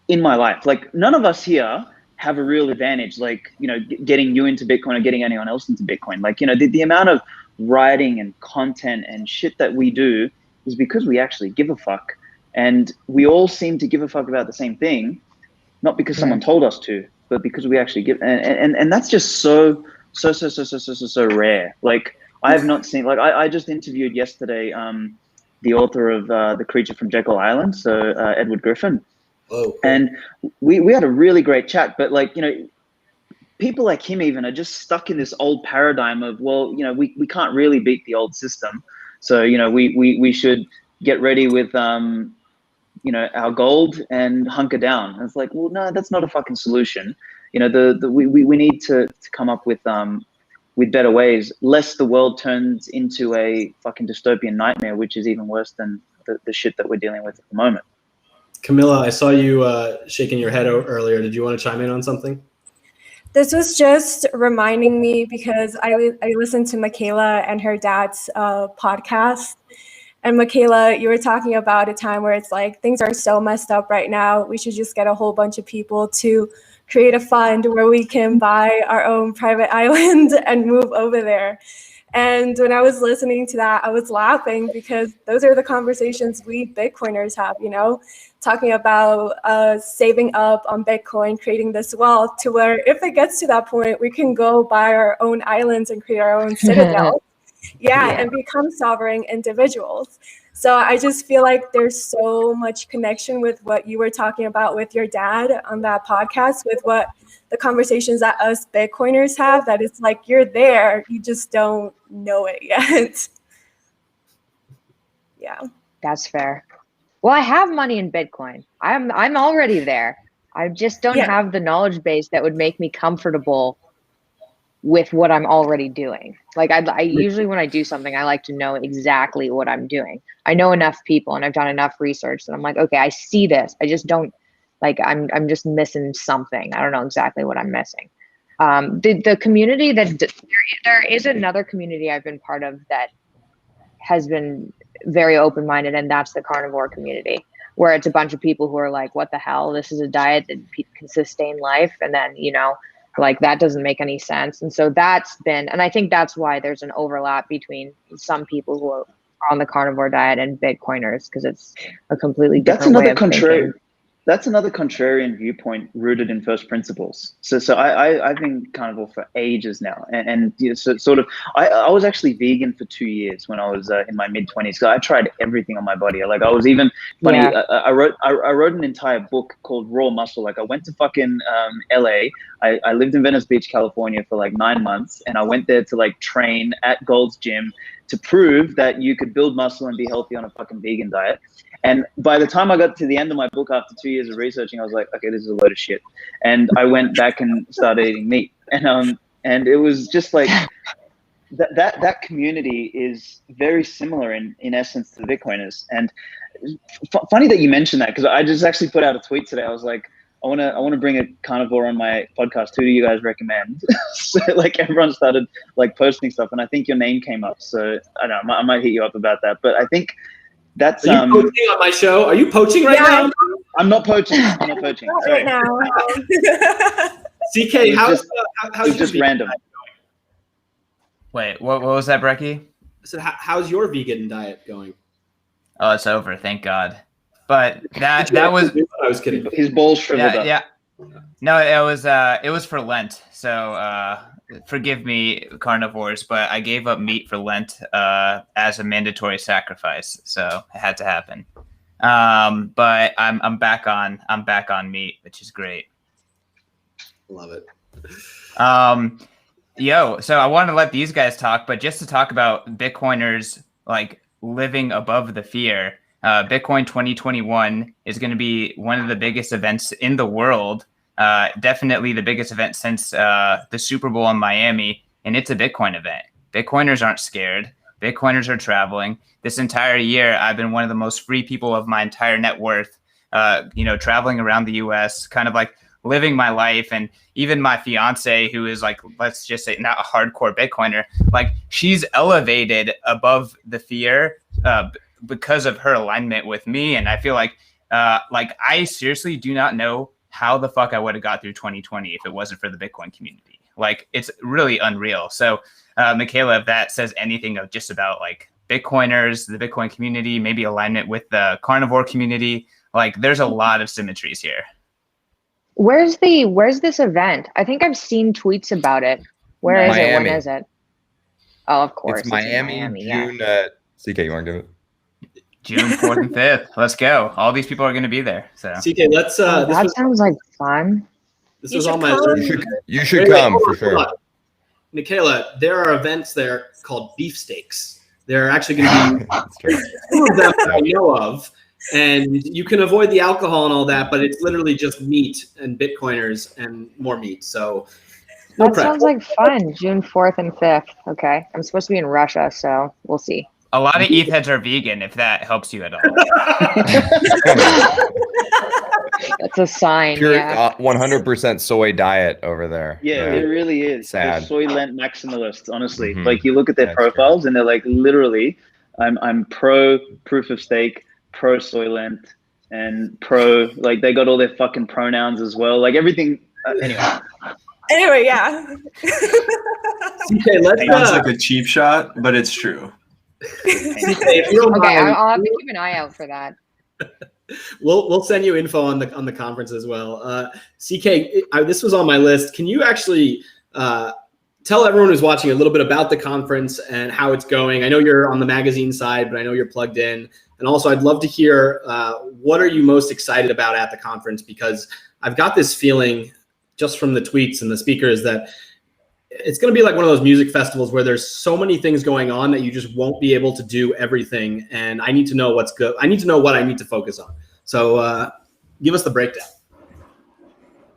in my life. Like, none of us here have a real advantage, like, you know, getting you into Bitcoin or getting anyone else into Bitcoin. Like, you know, the amount of writing and content and shit that we do is because we actually give a fuck. And we all seem to give a fuck about the same thing, not because someone told us to, but because we actually give. And that's just so rare. Like, I have not seen, like, I just interviewed yesterday the author of The Creature from Jekyll Island, so Edward Griffin. Oh, cool. And we had a really great chat, but, like, you know, people like him even are just stuck in this old paradigm of, well, you know, we can't really beat the old system. So, you know, we should get ready with, you know, our gold and hunker down. And it's like, well, no, that's not a fucking solution. You know, we need to come up with better ways, lest the world turns into a fucking dystopian nightmare, which is even worse than the shit that we're dealing with at the moment. Camilla, I saw you shaking your head earlier. Did you want to chime in on something? This was just reminding me, because I listened to Mikhaila and her dad's podcast. And Mikhaila, you were talking about a time where it's like, things are so messed up right now. We should just get a whole bunch of people to create a fund where we can buy our own private island and move over there. And when I was listening to that, I was laughing, because those are the conversations we Bitcoiners have, you know, talking about saving up on Bitcoin, creating this wealth to where if it gets to that point, we can go buy our own islands and create our own citadel. and become sovereign individuals. So I just feel like there's so much connection with what you were talking about with your dad on that podcast, with what the conversations that us Bitcoiners have, that it's like you're there, you just don't know it yet. Yeah. That's fair. Well, I have money in Bitcoin. I'm already there. I just don't have the knowledge base that would make me comfortable with what I'm already doing. Like I usually when I do something, I like to know exactly what I'm doing. I know enough people and I've done enough research that I'm like, okay, I see this. I just don't like, I'm just missing something. I don't know exactly what I'm missing. The community there is another community I've been part of that has been very open-minded, and that's the carnivore community, where it's a bunch of people who are like, what the hell? This is a diet that can sustain life. And then, like that doesn't make any sense. And so that's been, and I think that's why there's an overlap between some people who are on the carnivore diet and Bitcoiners, because it's a completely different way of thinking. That's another contrarian viewpoint rooted in first principles. So I've been carnivore for ages now, and so sort of I was actually vegan for 2 years when I was in my mid-20s. So I tried everything on my body. Like I was even funny. Yeah. I wrote an entire book called Raw Muscle. Like I went to fucking LA. I lived in Venice Beach, California for like 9 months, and I went there to like train at Gold's Gym to prove that you could build muscle and be healthy on a fucking vegan diet. And by the time I got to the end of my book, after 2 years of researching, I was like, okay, this is a load of shit. And I went back and started eating meat. And it was just like, that community is very similar in essence to the Bitcoiners. And funny that you mentioned that, because I just actually put out a tweet today. I was like, I want to bring a carnivore on my podcast. Who do you guys recommend? So like everyone started like posting stuff, and I think your name came up. So I don't know, I might hit you up about that. But I think that's Are you poaching on my show? Are you poaching right now? I'm not poaching. I'm not poaching. Sorry. Right now. CK, how's just random? Wait, what was that, Brecky? I said, how's your vegan diet going? Oh, it's over, thank God. But that was I was kidding. His balls shriveled up. Yeah. No, it was for Lent. So forgive me, carnivores, but I gave up meat for Lent as a mandatory sacrifice. So it had to happen. But I'm back on meat, which is great. Love it. So I want to let these guys talk, but just to talk about Bitcoiners like living above the fear. Bitcoin 2021 is going to be one of the biggest events in the world. Definitely the biggest event since the Super Bowl in Miami, and it's a Bitcoin event. Bitcoiners aren't scared. Bitcoiners are traveling. This entire year, I've been one of the most free people of my entire net worth, traveling around the US, kind of like living my life. And even my fiance, who is like, let's just say not a hardcore Bitcoiner, like she's elevated above the fear because of her alignment with me. And I feel like I seriously do not know how the fuck I would have got through 2020 if it wasn't for the Bitcoin community. Like, it's really unreal. So Mikhaila, if that says anything of just about like Bitcoiners, the Bitcoin community, maybe alignment with the carnivore community, like there's a lot of symmetries here. Where's this event? I think I've seen tweets about it. Where is it? When is it? Oh, of course. It's Miami, June. Yeah. CK, you want to do it? June 4th and 5th. Let's go. All these people are going to be there. So CK, let's. That sounds like fun. This was on my list. You should come for sure. Mikhaila, there are events there called beefsteaks. There are actually going to be two of them that I know of, and you can avoid the alcohol and all that, but it's literally just meat and Bitcoiners and more meat. So no that sounds like fun. June 4th and 5th. Okay, I'm supposed to be in Russia, so we'll see. A lot of ETH heads are vegan, if that helps you at all. That's a sign. Pure, yeah. 100% soy diet over there. Yeah, it really is. Sad. They're Soylent maximalists, honestly. Mm-hmm. Like you look at their profiles and they're like, literally, I'm pro proof of stake, pro Soylent, and pro, like they got all their fucking pronouns as well. Like everything. Anyway, yeah. CK, sounds like a cheap shot, but it's true. Okay, I'll have to keep an eye out for that. We'll send you info on the conference as well. CK, this was on my list. Can you actually tell everyone who's watching a little bit about the conference and how it's going. I know you're on the magazine side, but I know you're plugged in. And also, I'd love to hear what are you most excited about at the conference, because I've got this feeling just from the tweets and the speakers that it's going to be like one of those music festivals where there's so many things going on that you just won't be able to do everything. And I need to know what's good. I need to know what I need to focus on. So give us the breakdown.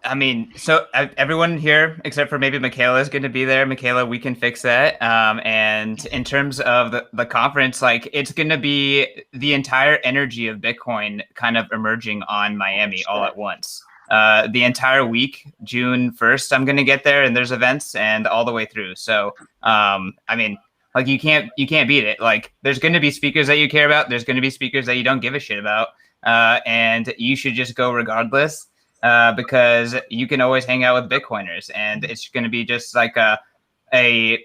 I mean, so everyone here, except for maybe Mikhaila, is going to be there. Mikhaila, we can fix that. And in terms of the conference, like, it's going to be the entire energy of Bitcoin kind of emerging on Miami all at once. The entire week, June 1st, I'm going to get there, and there's events and all the way through. So, I mean, like, you can't beat it. Like, there's going to be speakers that you care about. There's going to be speakers that you don't give a shit about. And you should just go regardless. Because you can always hang out with Bitcoiners, and it's going to be just like a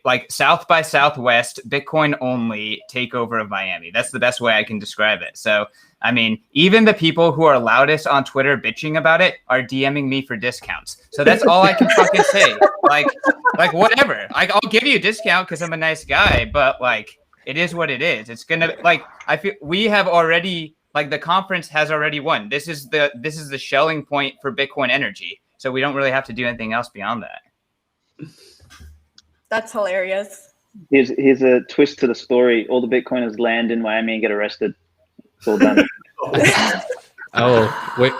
like South by Southwest Bitcoin only takeover of Miami. That's the best way I can describe it. So, I mean, even the people who are loudest on Twitter bitching about it are DMing me for discounts. So that's all I can fucking say. Like whatever. Like, I'll give you a discount because I'm a nice guy, but like, it is what it is. It's gonna, like, I feel we have already. Like, the conference has already won. This is the shelling point for Bitcoin energy. So we don't really have to do anything else beyond that. That's hilarious. Here's a twist to the story. All the Bitcoiners land in Miami and get arrested. It's all done. Oh, wait.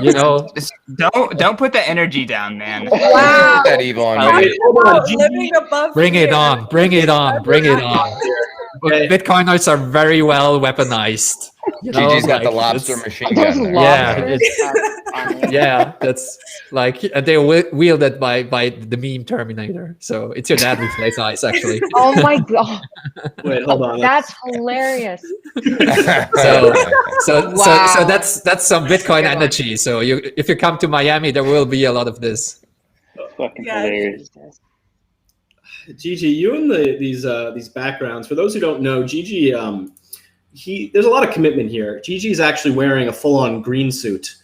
You know, Just don't put the energy down, man. Wow. That evil on Talk me. about living above bring it fear. on. Bring it on. Bring it on. Bitcoiners are very well weaponized. You know, Gigi's got the like, lobster it's- machine gun. there. Yeah, yeah, that's like they're wielded by the meme Terminator. So it's your dad with laser eyes, actually. Oh my god, Wait, hold on. that's hilarious. So Wow. that's some Bitcoin Good one. energy. So if you come to Miami, there will be a lot of this. Fucking Yeah. hilarious. Gigi, you and these backgrounds. For those who don't know, Gigi, there's a lot of commitment here. Gigi is actually wearing a full-on green suit.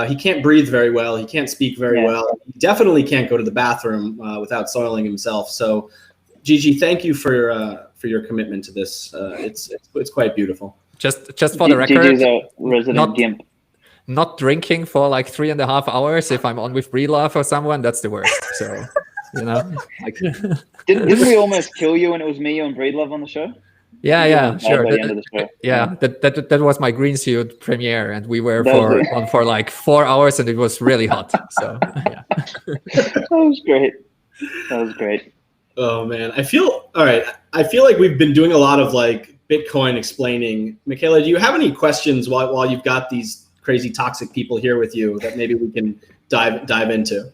He can't breathe very well. He can't speak very well. He definitely can't go to the bathroom without soiling himself. So, Gigi, thank you for your commitment to this. It's quite beautiful. Just for the record, Gigi's a resident not- gimp. not drinking for like 3.5 hours if I'm on with Breedlove or someone, that's the worst. So, you know, like, Didn't we almost kill you when it was me and Breedlove on the show? yeah, sure. By the end of the show. Yeah, that was my green suit premiere, and we were That was on for like 4 hours, and it was really hot. So yeah. That was great. That was great. Oh man, I feel like we've been doing a lot of like Bitcoin explaining. Mikhaila, do you have any questions while you've got these crazy toxic people here with you that maybe we can dive into?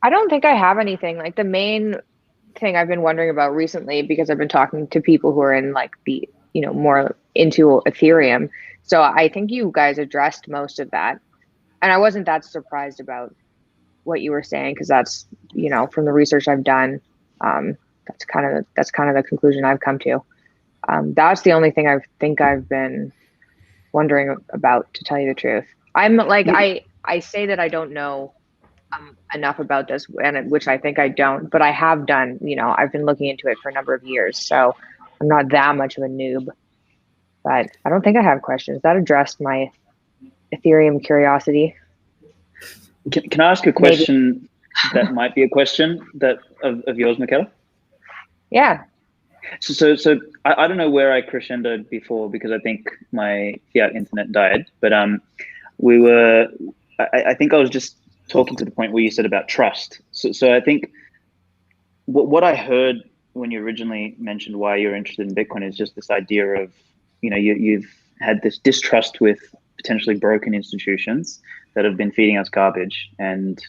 I don't think I have anything. Like, the main thing I've been wondering about recently, because I've been talking to people who are in like the, more into Ethereum. So I think you guys addressed most of that. And I wasn't that surprised about what you were saying, because that's, from the research I've done, that's kind of the conclusion I've come to. That's the only thing I think I've been wondering about, to tell you the truth. I'm like, I say that I don't know enough about this, and which I think I don't, but I have done, I've been looking into it for a number of years, so I'm not that much of a noob. But I don't think I have questions. That addressed my Ethereum curiosity. Can I ask a question that might be a question of yours, Mikhaila? Yeah. So I don't know where I crescendoed before, because I think my fiat internet died, but I think I was just talking to the point where you said about trust. So I think what I heard when you originally mentioned why you're interested in Bitcoin is just this idea of, you've had this distrust with potentially broken institutions that have been feeding us garbage, and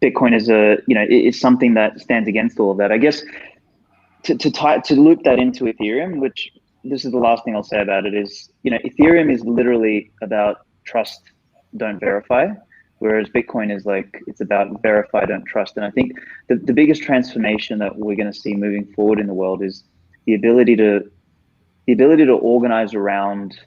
Bitcoin is something that stands against all of that. I guess to loop that into Ethereum, which this is the last thing I'll say about it, is, Ethereum is literally about trust, don't verify, whereas Bitcoin is like, it's about verify, don't trust. And I think the biggest transformation that we're going to see moving forward in the world is the ability to organize around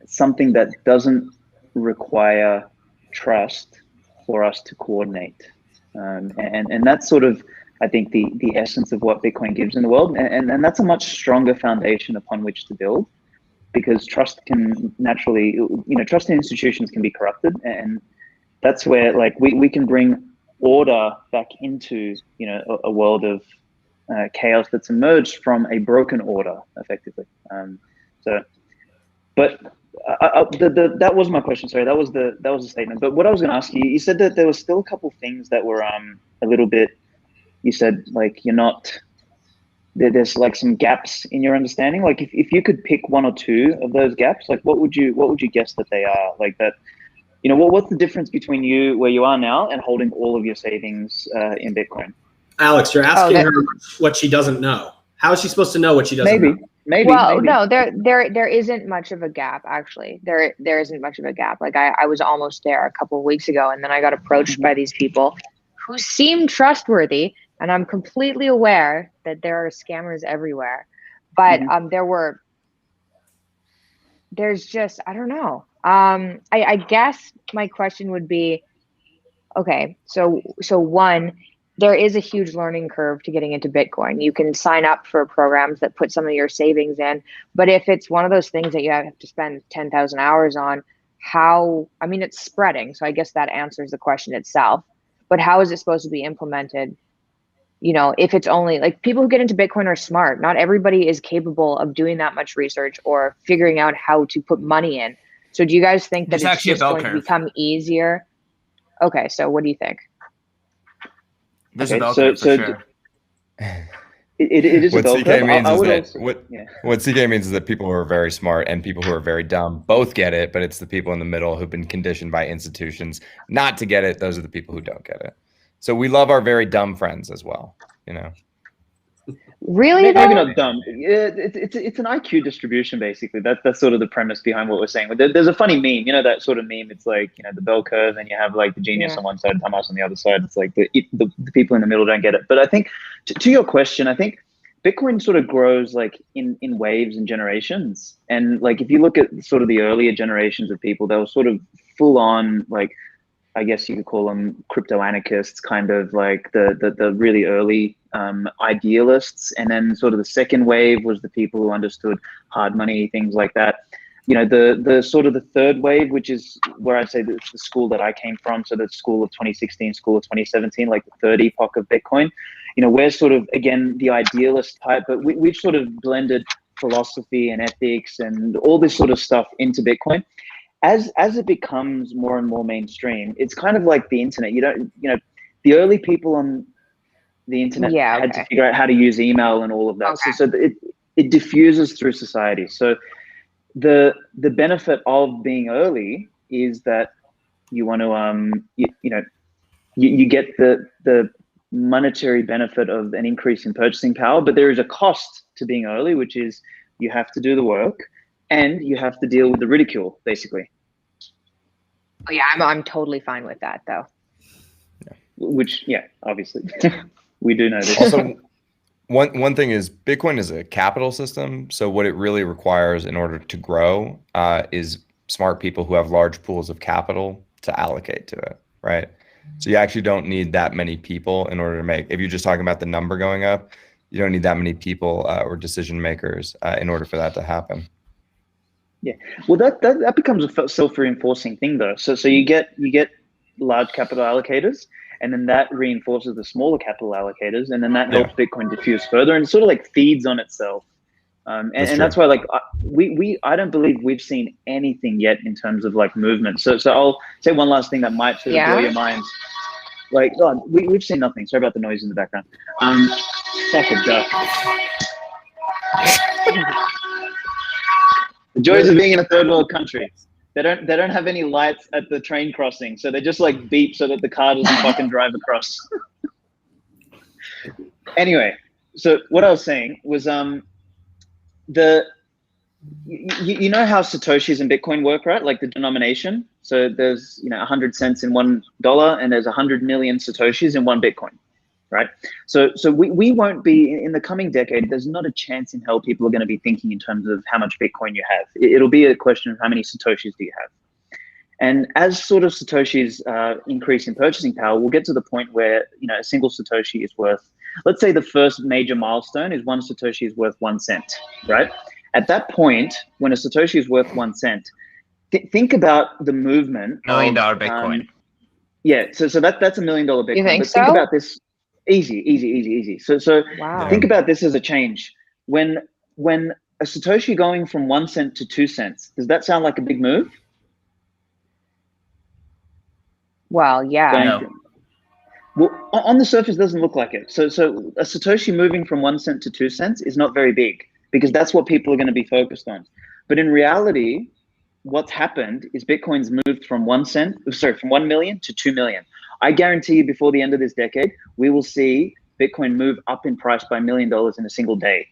something that doesn't require trust for us to coordinate. And that's sort of, I think, the essence of what Bitcoin gives in the world. And that's a much stronger foundation upon which to build, because trust can naturally, trust in institutions can be corrupted. And that's where, like, we can bring order back into, a world of chaos that's emerged from a broken order, effectively. That was my question. Sorry, that was the statement. But what I was going to ask you, you said that there was still a couple things that were a little bit. You said, like, there's like some gaps in your understanding. Like, if you could pick one or two of those gaps, like, what would you guess that they are? Like that, what's the difference between you where you are now and holding all of your savings in Bitcoin? Alex, you're asking her what she doesn't know. How is she supposed to know what she doesn't know? Maybe. No, there isn't much of a gap, actually. There isn't much of a gap. Like, I was almost there a couple of weeks ago, and then I got approached by these people who seemed trustworthy, and I'm completely aware that there are scammers everywhere. But there's just, I don't know. I guess my question would be, okay, so one, there is a huge learning curve to getting into Bitcoin. You can sign up for programs that put some of your savings in, but if it's one of those things that you have to spend 10,000 hours on, it's spreading. So I guess that answers the question itself, but how is it supposed to be implemented? If it's only, like, people who get into Bitcoin are smart. Not everybody is capable of doing that much research or figuring out how to put money in. So do you guys think that it's just going to become easier? Okay, so what do you think? There's a bell curve for sure. It is what a bell CK curve. means is that what CK means is that people who are very smart and people who are very dumb both get it, but it's the people in the middle who've been conditioned by institutions not to get it. Those are the people who don't get it. So we love our very dumb friends as well, Really? Maybe not dumb. It's an IQ distribution, basically. That's sort of the premise behind what we're saying. But there's a funny meme, that sort of meme. It's like, the bell curve, and you have like the genius on one side, dumbass on the other side. It's like the people in the middle don't get it. But I think to your question, I think Bitcoin sort of grows like in waves and generations. And like, if you look at sort of the earlier generations of people, they were sort of full on, like, I guess you could call them crypto anarchists, kind of like the really early idealists. And then sort of the second wave was the people who understood hard money, things like that. The sort of the third wave, which is where I'd say it's the school that I came from. So the school of 2016, school of 2017, like the third epoch of Bitcoin. We're sort of, again, the idealist type, but we've sort of blended philosophy and ethics and all this sort of stuff into Bitcoin. As it becomes more and more mainstream, it's kind of like the internet. The early people on the internet had to figure out how to use email and all of that. So it diffuses through society. So the benefit of being early is that you want to you get the monetary benefit of an increase in purchasing power, but there is a cost to being early, which is you have to do the work. And you have to deal with the ridicule, basically. Oh, yeah, I'm totally fine with that, though. Which, obviously, we do know this. Also, one thing is Bitcoin is a capital system. So what it really requires in order to grow is smart people who have large pools of capital to allocate to it, right? So you actually don't need that many people in order to make. If you're just talking about the number going up, you don't need that many people or decision makers in order for that to happen. Yeah, well, that becomes a self-reinforcing thing, though. So you get large capital allocators, and then that reinforces the smaller capital allocators, and then that helps Bitcoin diffuse further, and sort of like feeds on itself. And that's why, like, I don't believe we've seen anything yet in terms of like movement. So I'll say one last thing that might sort of blow your minds. Like, God, we've seen nothing. Sorry about the noise in the background. Fuck a duck. The joys of being in a third world country. They don't have any lights at the train crossing, so they just like beep so that the car doesn't fucking drive across. Anyway, so what I was saying was you know how Satoshis in Bitcoin work, right? Like the denomination. So there's 100 cents in $1, and there's 100 million Satoshis in one Bitcoin. Right. So we won't be in the coming decade. There's not a chance in hell people are going to be thinking in terms of how much Bitcoin you have. It'll be a question of how many Satoshis do you have. And as sort of Satoshi's increase in purchasing power, we'll get to the point where, you know, a single Satoshi is worth, let's say the first major milestone is 1 Satoshi is worth 1 cent, right? At that point, when a Satoshi is worth 1 cent, think about the movement. $1 million Bitcoin. Yeah, so that's $1 million Bitcoin. You think but think so? about this, easy. So Wow. think about this as a change. When a Satoshi going from 1 cent to 2 cents, does that sound like a big move? Well, yeah. No. Well, on the surface, it doesn't look like it. So a Satoshi moving from 1 cent to 2 cents is not very big because that's what people are going to be focused on. But in reality, what's happened is Bitcoin's moved from 1 million to 2 million. I guarantee you before the end of this decade, we will see Bitcoin move up in price by $1 million in a single day.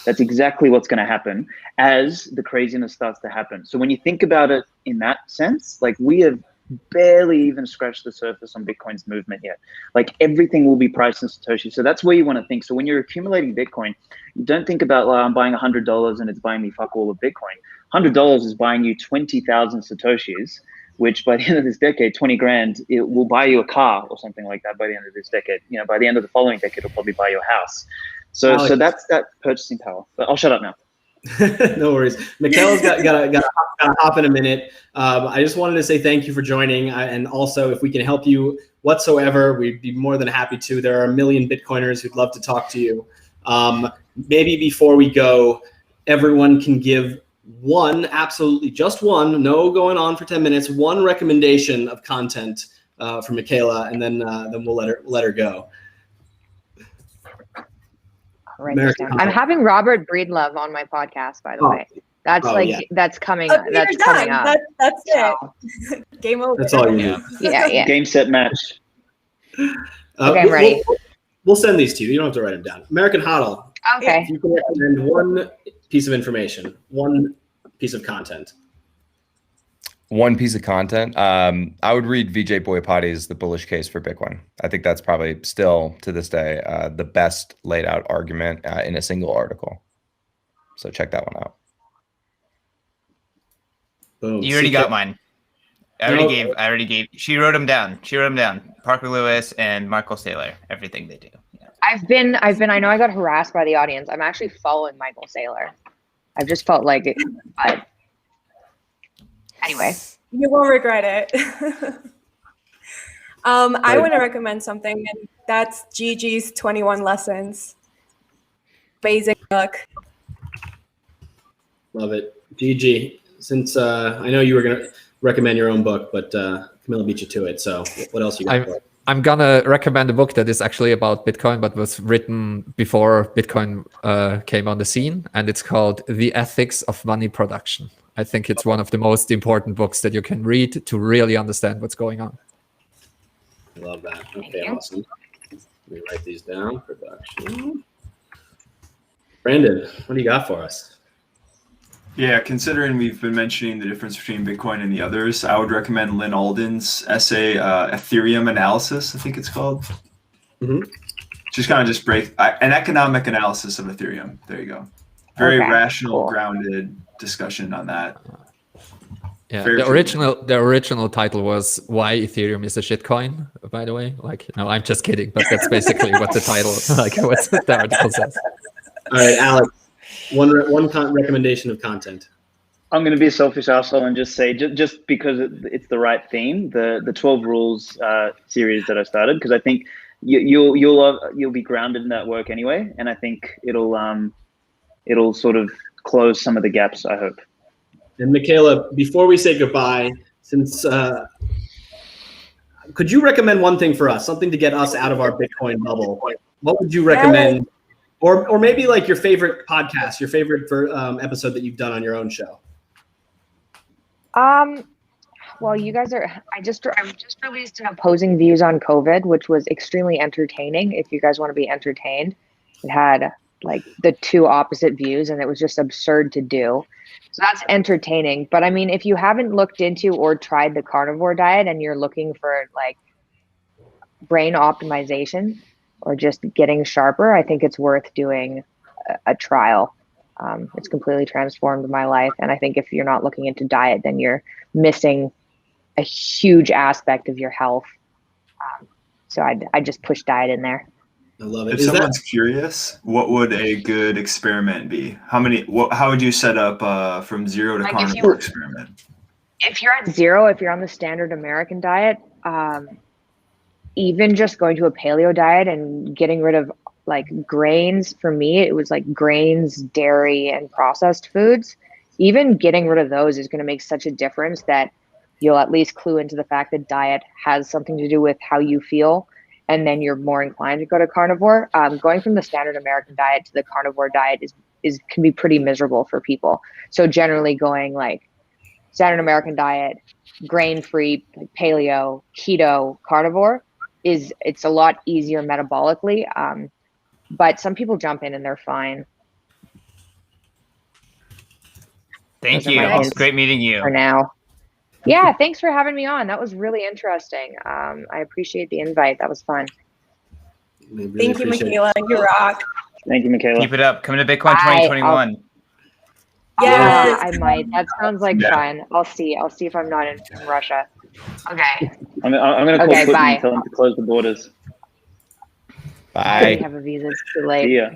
That's exactly what's going to happen as the craziness starts to happen. So when you think about it in that sense, like we have barely even scratched the surface on Bitcoin's movement yet. Like everything will be priced in Satoshi. So that's where you want to think. So when you're accumulating Bitcoin, you don't think about, I'm buying $100 and it's buying me fuck all of Bitcoin. $100 is buying you 20,000 Satoshis, which by the end of this decade, 20 grand, it will buy you a car or something like that by the end of this decade. You know, by the end of the following decade, it'll probably buy you a house. So that's that purchasing power. But I'll shut up now. No worries. Mikhaila's got to hop in a minute. I just wanted to say thank you for joining. And also, if we can help you whatsoever, we'd be more than happy to. There are a million Bitcoiners who'd love to talk to you. Maybe before we go, everyone can give one, absolutely just one, no going on for 10 minutes, one recommendation of content for Mikhaila, and then we'll let her go. I'm having Robert Breedlove on my podcast, by the way. That's that's coming up. That's coming up. That's it. Game over. That's all you need. Yeah. Game, set, match. Okay, I'm ready. We'll send these to you. You don't have to write them down. American HODL. Okay. If you can recommend one piece of information, one piece of content. One piece of content. I would read Vijay Boyapati's The Bullish Case for Bitcoin. I think that's probably still to this day the best laid out argument in a single article. So check that one out. Boom. You already got mine. I already gave. She wrote them down. Parker Lewis and Michael Saylor. Everything they do. Yeah. I know I got harassed by the audience. I'm actually following Michael Saylor. I've just felt like it. Anyway, you won't regret it. I want to recommend something, and that's Gigi's 21 Lessons. Basic book. Love it. Gigi, since I know you were going to recommend your own book, but Camilla beat you to it. So what else you got? I'm gonna recommend a book that is actually about Bitcoin, but was written before Bitcoin came on the scene, and it's called The Ethics of Money Production. I think it's one of the most important books that you can read to really understand what's going on. I love that. Okay, awesome. Let me write these down. Production. Brandon, what do you got for us? Yeah, considering we've been mentioning the difference between Bitcoin and the others, I would recommend Lynn Alden's essay, Ethereum Analysis, I think it's called. Mm-hmm. Just break an economic analysis of Ethereum. There you go. Very rational, grounded discussion on that. Yeah, the original title was "Why Ethereum is a Shitcoin." By the way, no, I'm just kidding, but that's basically what the title, what the article says. All right, Alex, one recommendation of content. I'm going to be a selfish asshole and just say, just because it's the right theme, the 12 Rules series that I started, because I think you'll be grounded in that work anyway, and I think it'll sort of close some of the gaps, I hope. And Mikhaila, before we say goodbye, since could you recommend one thing for us, something to get us out of our Bitcoin bubble? What would you recommend? Or maybe like your favorite podcast, your favorite episode that you've done on your own show? Well, you guys I've just released an opposing views on COVID, which was extremely entertaining. If you guys want to be entertained, it had like the two opposite views and it was just absurd to do. So that's entertaining. But I mean, if you haven't looked into or tried the carnivore diet and you're looking for like brain optimization or just getting sharper, I think it's worth doing a trial. It's completely transformed my life. And I think if you're not looking into diet, then you're missing a huge aspect of your health. So I just push diet in there. I love it. If someone's curious, what would a good experiment be? How would you set up from zero to Like carnivore experiment? If you're at zero, if you're on the standard American diet, even just going to a paleo diet and getting rid of like grains, for me, it was like grains, dairy, and processed foods. Even getting rid of those is going to make such a difference that you'll at least clue into the fact that diet has something to do with how you feel. And then you're more inclined to go to carnivore. Going from the standard American diet to the carnivore diet can be pretty miserable for people. So generally going like standard American diet, grain-free, like paleo, keto, carnivore, it's a lot easier metabolically. But some people jump in and they're fine. Thank Those are you. my It's hints great meeting you. for now. Yeah, thanks for having me on. That was really interesting. I appreciate the invite. That was fun. Really Thank you, appreciate it. Mikhaila. You rock. Thank you, Mikhaila. Keep it up. Coming to Bitcoin Bye. 2021. Yes. I might. That sounds like Yeah. fun. I'll see. I'll see if I'm not in Russia. Okay. I'm going to call Okay, Putin bye. and tell him to close the borders. I already Bye. have a visa. It's too late. See ya.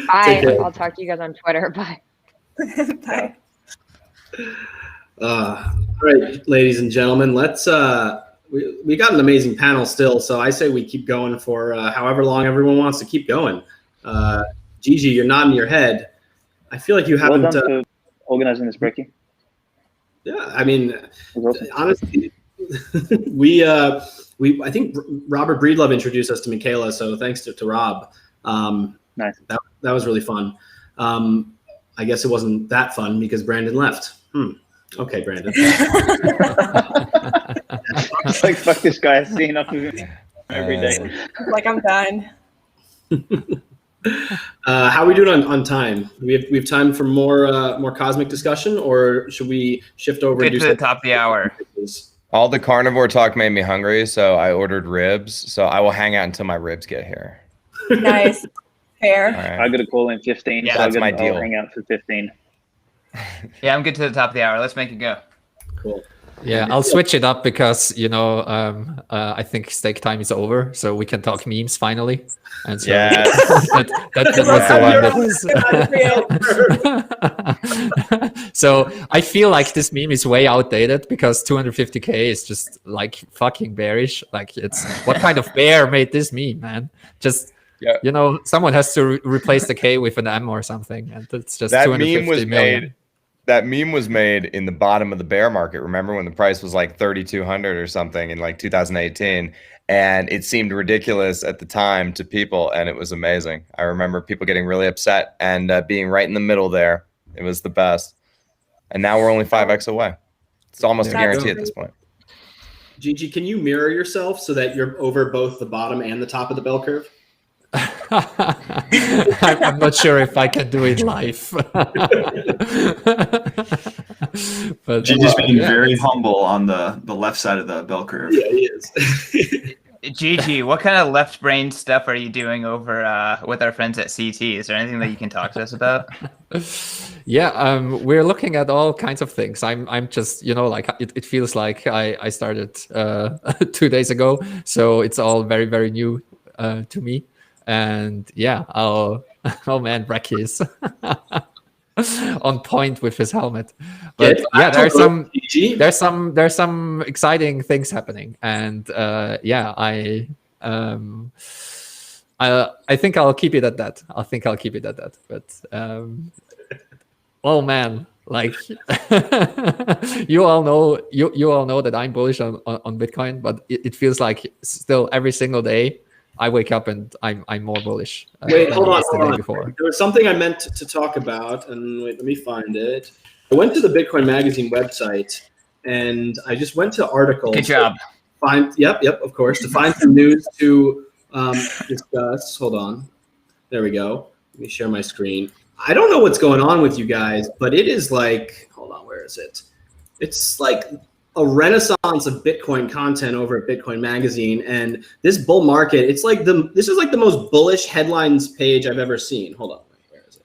Bye. care. I'll talk to you guys on Twitter. Bye. Bye. All right, ladies and gentlemen, let's we got an amazing panel still, so I say we keep going for however long everyone wants to keep going. Gigi, you're nodding your head. I feel like you Well haven't. done for organizing this, Breaky. Yeah, I mean, It was awesome. honestly, I think Robert Breedlove introduced us to Mikhaila, so thanks to Rob. Nice. That was really fun. I guess it wasn't that fun because Brandon left. Okay, Brandon. It's like, fuck this guy. Seeing enough of him every day. Like I'm done. How are we doing on time? We have time for more cosmic discussion, or should we shift over? Get and to do the top of the hour. All the carnivore talk made me hungry, so I ordered ribs. So I will hang out until my ribs get here. Nice. Fair. All right. I got to call in 15. Yeah, so that's my I'll deal. hang out for 15. Yeah, I'm good to the top of the hour. Let's make it go. Cool. Yeah, I'll switch it up because I think steak time is over, so we can talk memes finally. And so Yes. that was the one. So I feel like this meme is way outdated because 250k is just like fucking bearish. Like it's what kind of bear made this meme, man? Just Yeah. someone has to replace the K with an M or something, and it's just That 250 meme was million. made. That meme was made in the bottom of the bear market. Remember when the price was like 3,200 or something in like 2018, and it seemed ridiculous at the time to people, and it was amazing. I remember people getting really upset and being right in the middle there. It was the best. And now we're only 5x away. It's almost a There you guarantee go. at this point. Gigi, can you mirror yourself so that you're over both the bottom and the top of the bell curve? I'm not sure if I can do it live. But Gigi's being very humble on the left side of the bell curve. Yeah, he is. Gigi, what kind of left brain stuff are you doing over with our friends at CT? Is there anything that you can talk to us about? Yeah, we're looking at all kinds of things. I'm just, like it feels like I started 2 days ago, so it's all very, very new to me. And yeah, oh man, Brecky is on point with his helmet. But yeah, there's some exciting things happening, and I think I'll keep it at that. But oh man, like you all know that I'm bullish on Bitcoin, but it feels like still every single day I wake up and I'm more bullish. Wait, than hold I on. was the day before. There was something I meant to talk about, and wait, let me find it. I went to the Bitcoin Magazine website, and I just went to articles. Good job. Yep, of course, to find some news to discuss. Hold on. There we go. Let me share my screen. I don't know what's going on with you guys, but it is like, hold on, where is it? It's like a renaissance of Bitcoin content over at Bitcoin Magazine, and this bull market, this is like the most bullish headlines page I've ever seen. Hold on, where is it?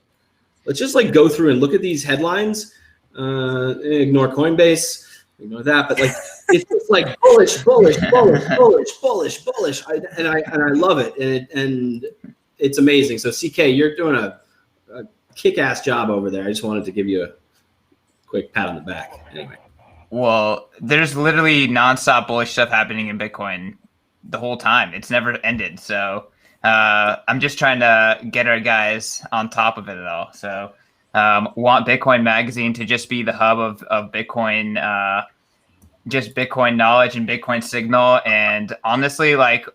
Let's just like go through and look at these headlines. Ignore Coinbase, ignore that, but like it's just like bullish, and I love it, and it's amazing. So CK, you're doing a kick-ass job over there. I just wanted to give you a quick pat on the back. Anyway. Well, there's literally nonstop bullish stuff happening in Bitcoin the whole time. It's never ended. So I'm just trying to get our guys on top of it all. So want Bitcoin Magazine to just be the hub of Bitcoin, just Bitcoin knowledge and Bitcoin signal. And honestly, like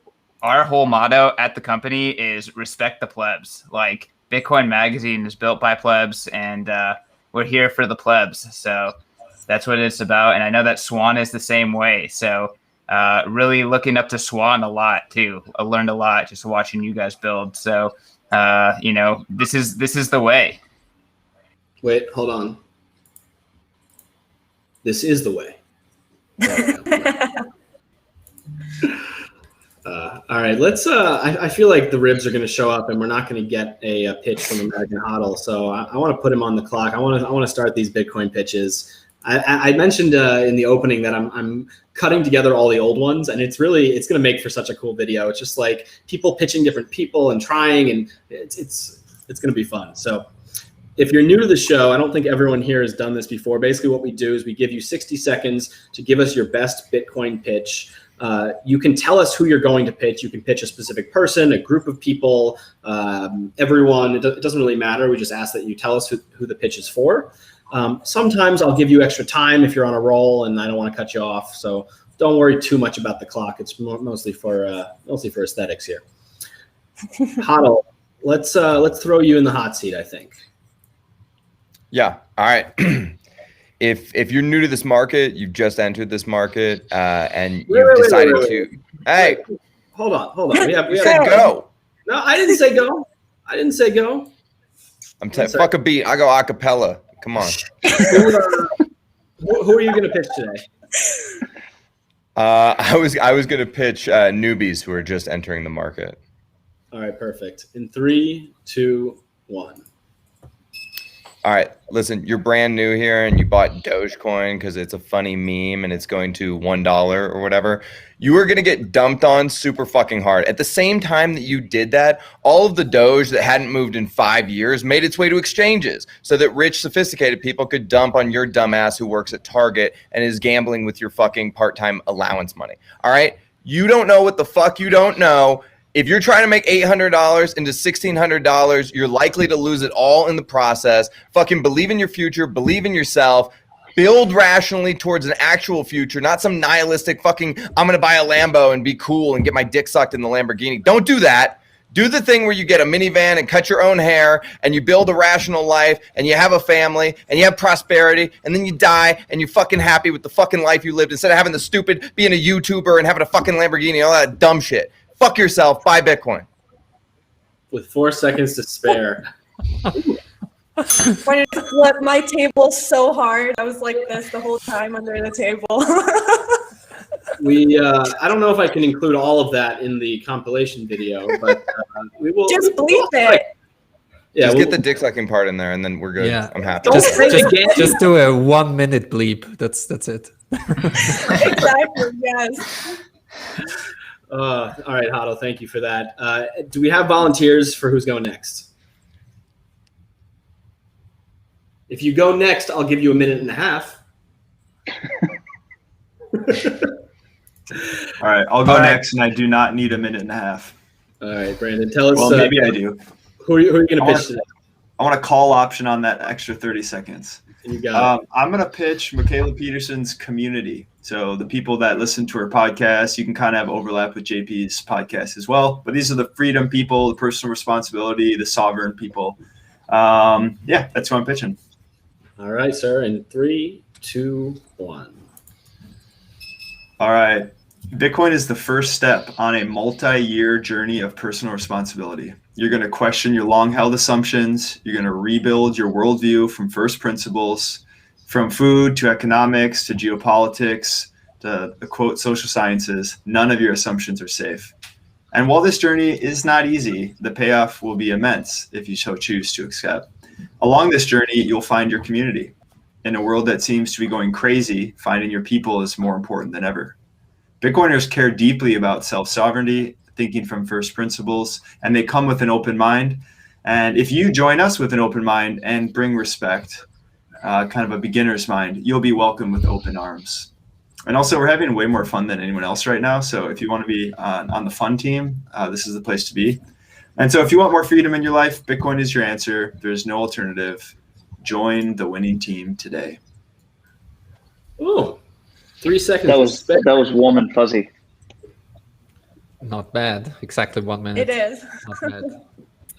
our whole motto at the company is respect the plebs. Like Bitcoin Magazine is built by plebs, and we're here for the plebs. So that's what it's about. And I know that Swan is the same way. So really looking up to Swan a lot too. I learned a lot just watching you guys build. So this is the way. Wait, hold on. This is the way. All right, let's. I feel like the ribs are going to show up, and we're not going to get a pitch from American HODL. So I want to put him on the clock. I want to start these Bitcoin pitches. I mentioned in the opening that I'm cutting together all the old ones, and it's going to make for such a cool video. It's just like people pitching different people and trying, and it's going to be fun. So if you're new to the show, I don't think everyone here has done this before. Basically, what we do is we give you 60 seconds to give us your best Bitcoin pitch. You can tell us who you're going to pitch. You can pitch a specific person, a group of people, everyone. It doesn't really matter. We just ask that you tell us who the pitch is for. Sometimes I'll give you extra time if you're on a roll and I don't want to cut you off. So don't worry too much about the clock. It's mostly for aesthetics here. HODL, let's throw you in the hot seat, I think. Yeah. All right. If you're new to this market, you've just entered this market, and you've decided to. Hey, hold on. We said go. No, I didn't say go. Fuck a beat. I go a cappella. Come on. Who are you going to pitch today? I was going to pitch newbies who are just entering the market. All right, perfect. In 3, 2, 1. All right, listen, you're brand new here and you bought Dogecoin because it's a funny meme and it's going to $1 or whatever. You are going to get dumped on super fucking hard. At the same time that you did that, all of the Doge that hadn't moved in 5 years made its way to exchanges so that rich, sophisticated people could dump on your dumbass who works at Target and is gambling with your fucking part-time allowance money. All right? You don't know what the fuck you don't know. If you're trying to make $800 into $1,600, you're likely to lose it all in the process. Fucking believe in your future, believe in yourself, build rationally towards an actual future, not some nihilistic fucking, I'm going to buy a Lambo and be cool and get my dick sucked in the Lamborghini. Don't do that. Do the thing where you get a minivan and cut your own hair and you build a rational life and you have a family and you have prosperity and then you die and you're fucking happy with the fucking life you lived instead of having the stupid being a YouTuber and having a fucking Lamborghini and all that dumb shit. Fuck yourself. Buy Bitcoin. With 4 seconds to spare. When I flipped my table so hard, I was like this the whole time under the table. I don't know if I can include all of that in the compilation video, but we will. Just bleep it. Yeah, just get the dick sucking part in there, and then we're good. Yeah. I'm happy. Just do a 1 minute bleep. That's it. Exactly. Yes. All right, HODL, thank you for that. Do we have volunteers for who's going next? If you go next, I'll give you a minute and a half. All right, I'll go next, and I do not need a minute and a half. All right, Brandon, tell us. Well, maybe I do. Who are you going to pitch today? I want a call option on that extra 30 seconds. You got it. I'm going to pitch Mikhaila Peterson's community. So the people that listen to her podcast, you can kind of have overlap with JP's podcast as well. But these are the freedom people, the personal responsibility, the sovereign people. Yeah, that's who I'm pitching. All right, sir. In 3, 2, 1. All right. Bitcoin is the first step on a multi-year journey of personal responsibility. You're going to question your long-held assumptions. You're going to rebuild your worldview from first principles, from food to economics to geopolitics to the quote social sciences. None of your assumptions are safe. And while this journey is not easy, the payoff will be immense if you so choose to accept. Along this journey, you'll find your community. in a world that seems to be going crazy, finding your people is more important than ever. Bitcoiners care deeply about self-sovereignty, thinking from first principles, and they come with an open mind. And if you join us with an open mind and bring respect, kind of a beginner's mind, you'll be welcome with open arms. And also, we're having way more fun than anyone else right now. So if you want to be on the fun team, this is the place to be. And so if you want more freedom in your life, Bitcoin is your answer. There's no alternative. Join the winning team today. Ooh, 3 seconds. That was warm and fuzzy. Not bad. Exactly 1 minute. It is. Not bad.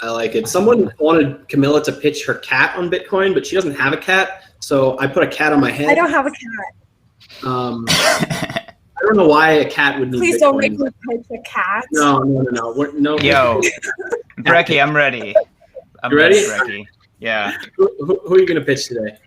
I like it. Someone wanted Camilla to pitch her cat on Bitcoin, but she doesn't have a cat. So I put a cat on my head. I don't have a cat. I don't know why a cat would need Please Bitcoin. don't make me pitch a cat. No. No. Yo, Brecky, I'm ready. You ready? Brecky. Yeah. Who are you going to pitch today?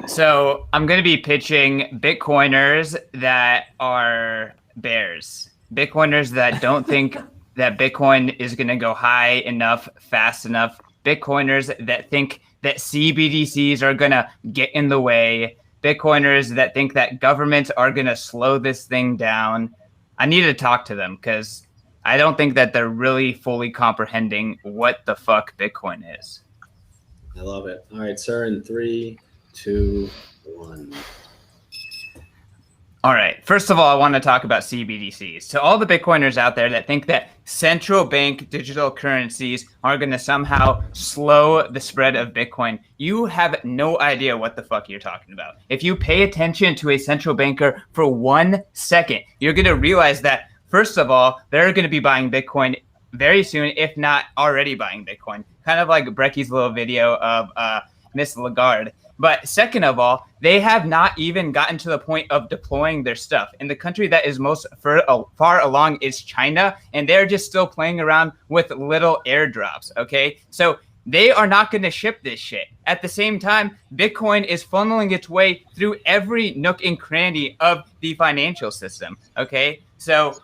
So I'm going to be pitching Bitcoiners that are bears. Bitcoiners that don't think that Bitcoin is going to go high enough, fast enough. Bitcoiners that think that CBDCs are going to get in the way. Bitcoiners that think that governments are going to slow this thing down. I need to talk to them because I don't think that they're really fully comprehending what the fuck Bitcoin is. I love it. All right, sir, in 3, 2, 1. All right. First of all, I want to talk about CBDCs. To all the Bitcoiners out there that think that central bank digital currencies are going to somehow slow the spread of Bitcoin, you have no idea what the fuck you're talking about. If you pay attention to a central banker for 1 second, you're going to realize that, first of all, they're going to be buying Bitcoin very soon, if not already buying Bitcoin. Kind of like Brecky's little video of Miss Lagarde. But second of all, they have not even gotten to the point of deploying their stuff. And the country that is most far along is China, and they're just still playing around with little airdrops, okay? So they are not going to ship this shit. At the same time, Bitcoin is funneling its way through every nook and cranny of the financial system, okay? So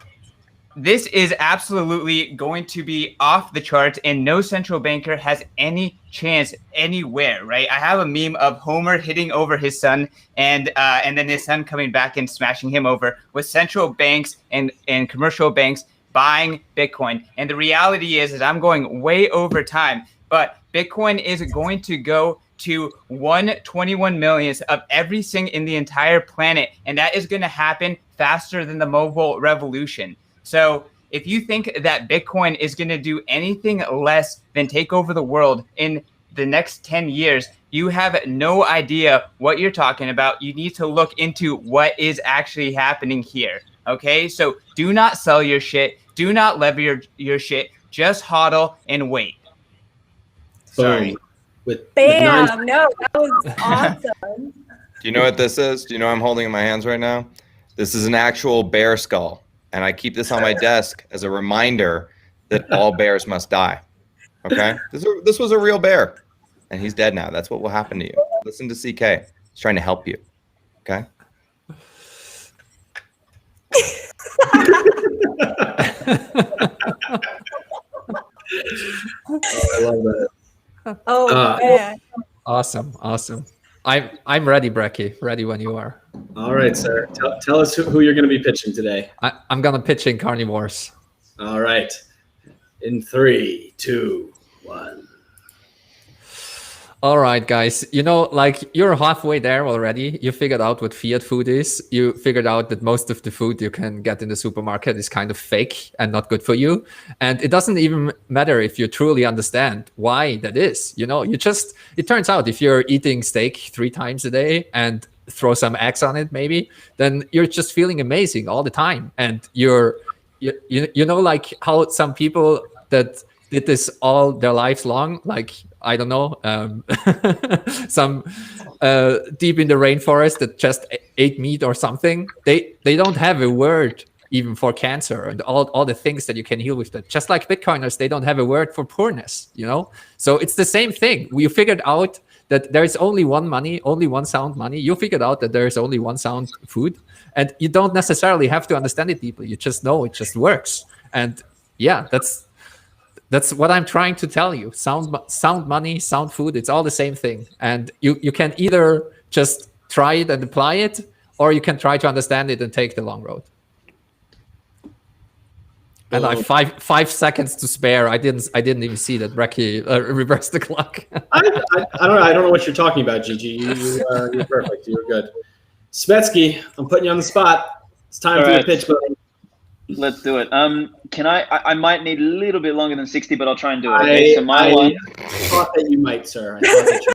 this is absolutely going to be off the charts, and no central banker has any chance anywhere, right? I have a meme of Homer hitting over his son and then his son coming back and smashing him over, with central banks and commercial banks buying Bitcoin. And the reality is I'm going way over time, but Bitcoin is going to go to 1/21 millionth of everything in the entire planet, and that is going to happen faster than the mobile revolution. So if you think that Bitcoin is going to do anything less than take over the world in the next 10 years, you have no idea what you're talking about. You need to look into what is actually happening here. Okay, so do not sell your shit. Do not lever your shit. Just hodl and wait. Sorry. Bam! No, that was awesome. Do you know what this is? Do you know what I'm holding in my hands right now? This is an actual bear skull. And I keep this on my desk as a reminder that all bears must die. Okay? This was a real bear. And he's dead now. That's what will happen to you. Listen to CK. He's trying to help you. Okay? I love that. Oh, man. Awesome. I'm ready, Brecky. Ready when you are. All right, sir. Tell us who you're going to be pitching today. I'm going to pitch in carnivores. All right. In 3, 2, 1. All right, guys. You know, like, you're halfway there already. You figured out what fiat food is. You figured out that most of the food you can get in the supermarket is kind of fake and not good for you. And it doesn't even matter if you truly understand why that is. You know, it turns out if you're eating steak 3 times a day and throw some eggs on it, maybe, then you're just feeling amazing all the time. And you know, like how some people that did this all their lives long, like, I don't know, some deep in the rainforest that just ate meat or something. They don't have a word even for cancer and all the things that you can heal with that. Just like Bitcoiners, they don't have a word for poorness, you know? So it's the same thing. We figured out that there's only one money, only one sound money. You figured out that there's only one sound food, and you don't necessarily have to understand it deeply. You just know it just works. And yeah, that's what I'm trying to tell you. Sound money, sound food, it's all the same thing. And you can either just try it and apply it, or you can try to understand it and take the long road. And I have 5 seconds to spare. I didn't even see that Reki reversed the clock. I don't know what you're talking about, Gigi. You're perfect. You're good. Svetsky, I'm putting you on the spot. It's time for your pitch, buddy. Let's do it. Can I might need a little bit longer than 60, but I'll try and do it. Okay, so my one. I thought that you might, sir. I thought that you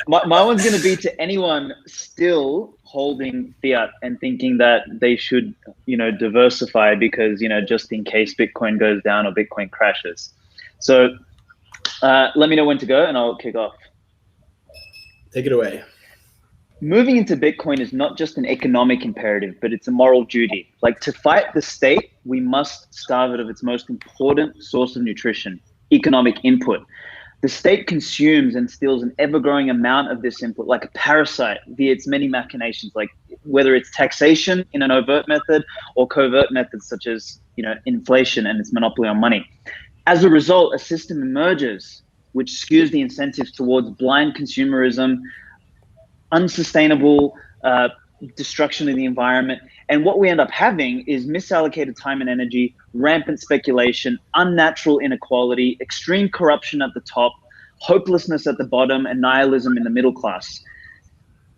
my one's going to be to anyone still holding fiat and thinking that they should, diversify because, just in case Bitcoin goes down or Bitcoin crashes. So let me know when to go and I'll kick off. Take it away. Moving into Bitcoin is not just an economic imperative, but it's a moral duty. Like, to fight the state, we must starve it of its most important source of nutrition, economic input. The state consumes and steals an ever-growing amount of this input like a parasite via its many machinations, like whether it's taxation in an overt method or covert methods such as, inflation and its monopoly on money. As a result, a system emerges which skews the incentives towards blind consumerism, unsustainable destruction of the environment. And what we end up having is misallocated time and energy, rampant speculation, unnatural inequality, extreme corruption at the top, hopelessness at the bottom, and nihilism in the middle class.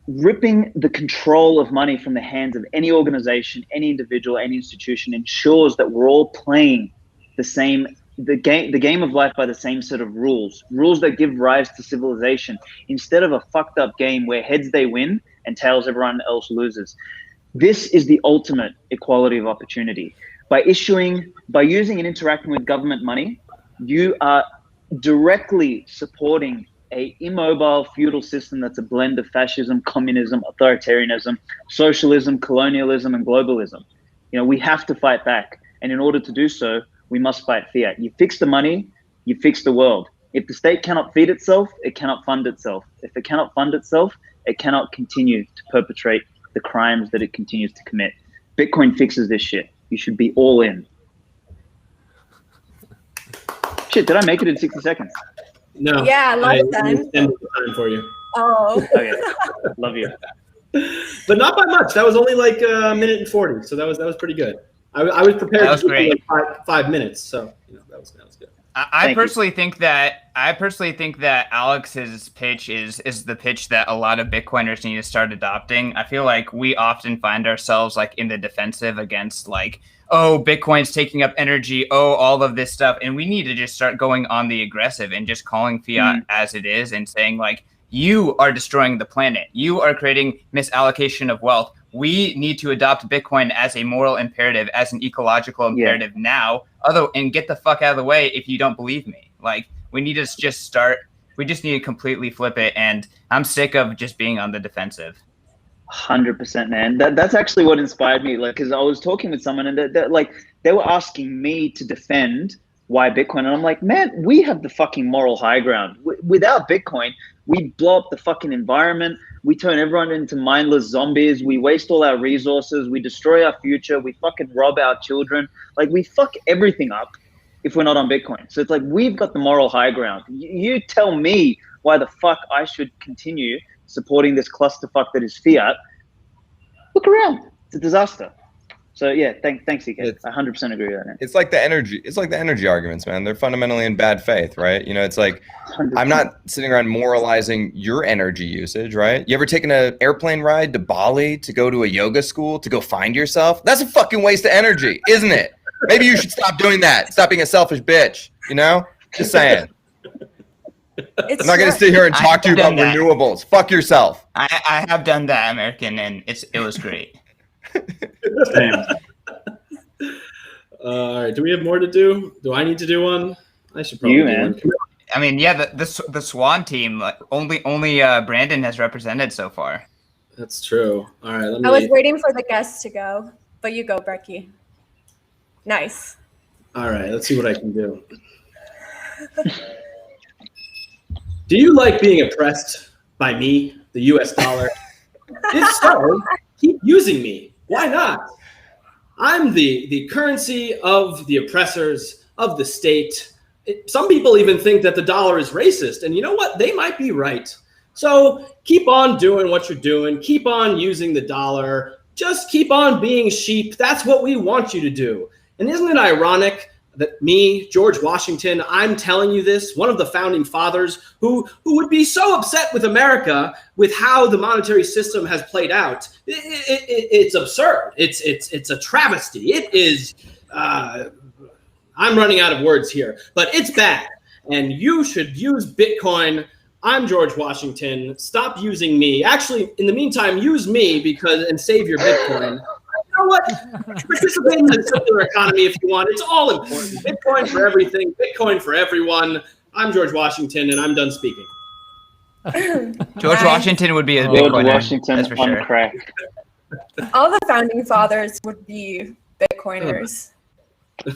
Ripping the control of money from the hands of any organization, any individual, any institution ensures that we're all playing the game of life by the same set of rules that give rise to civilization, instead of a fucked up game where heads they win and tails everyone else loses. This is the ultimate equality of opportunity. By using and interacting with government money, you are directly supporting a immobile feudal system that's a blend of fascism, communism, authoritarianism, socialism, colonialism, and globalism. We have to fight back. And in order to do so, we must fight fiat. You fix the money, you fix the world. If the state cannot feed itself, it cannot fund itself. If it cannot fund itself, it cannot continue to perpetrate the crimes that it continues to commit. Bitcoin fixes this shit. You should be all in. Shit, did I make it in 60 seconds? No. Yeah, less than. Extended the time for you. Oh. Okay, love you. But not by much. That was only like a minute and 40, so that was pretty good. I was prepared That was to do great. like 5 minutes, so that was good. I personally think that Alex's pitch is the pitch that a lot of Bitcoiners need to start adopting. I feel like we often find ourselves like in the defensive against like, oh, Bitcoin's taking up energy, oh, all of this stuff, and we need to just start going on the aggressive and just calling fiat as it is and saying like, you are destroying the planet, you are creating misallocation of wealth. We need to adopt Bitcoin as a moral imperative, as an ecological imperative now. And get the fuck out of the way if you don't believe me. Like, we need to just start. We just need to completely flip it. And I'm sick of just being on the defensive. 100%, man. That's actually what inspired me. Like, because I was talking with someone and they were asking me to defend why Bitcoin. And I'm like, man, we have the fucking moral high ground. Without Bitcoin, we blow up the fucking environment. We turn everyone into mindless zombies. We waste all our resources. We destroy our future. We fucking rob our children. Like, we fuck everything up if we're not on Bitcoin. So it's like, we've got the moral high ground. You tell me why the fuck I should continue supporting this clusterfuck that is fiat. Look around. It's a disaster. So yeah, thanks, EK. I 100% agree with that. It's like the energy arguments, man. They're fundamentally in bad faith, right? It's like, 100%. I'm not sitting around moralizing your energy usage, right? You ever taken an airplane ride to Bali to go to a yoga school to go find yourself? That's a fucking waste of energy, isn't it? Maybe you should stop doing that. Stop being a selfish bitch, Just saying. I'm not going to sit here and talk to you about renewables. Fuck yourself. I have done that, American, and it was great. Same. All right. Do we have more to do? Do I need to do one? I should probably do one. I mean, yeah, the Swan team, only Brandon has represented so far. That's true. All right. I was waiting for the guests to go, but you go, Brecky. Nice. All right. Let's see what I can do. Do you like being oppressed by me, the US dollar? If so, keep using me. Why not? I'm the currency of the oppressors, of the state, Some people even think that the dollar is racist. And you know what? They might be right. So keep on doing what you're doing. Keep on using the dollar. Just keep on being sheep. That's what we want you to do. And isn't it ironic that me, George Washington, I'm telling you this, one of the founding fathers who would be so upset with America with how the monetary system has played out. It's absurd. It's a travesty. It is, I'm running out of words here, but it's bad. And you should use Bitcoin. I'm George Washington. Stop using me. Actually, in the meantime, use me and save your Bitcoin. You know what? Participate in the circular economy if you want. It's all important. Bitcoin for everything. Bitcoin for everyone. I'm George Washington, and I'm done speaking. George Washington would be a George Bitcoiner, Washington that's for on sure. crack. All the founding fathers would be Bitcoiners.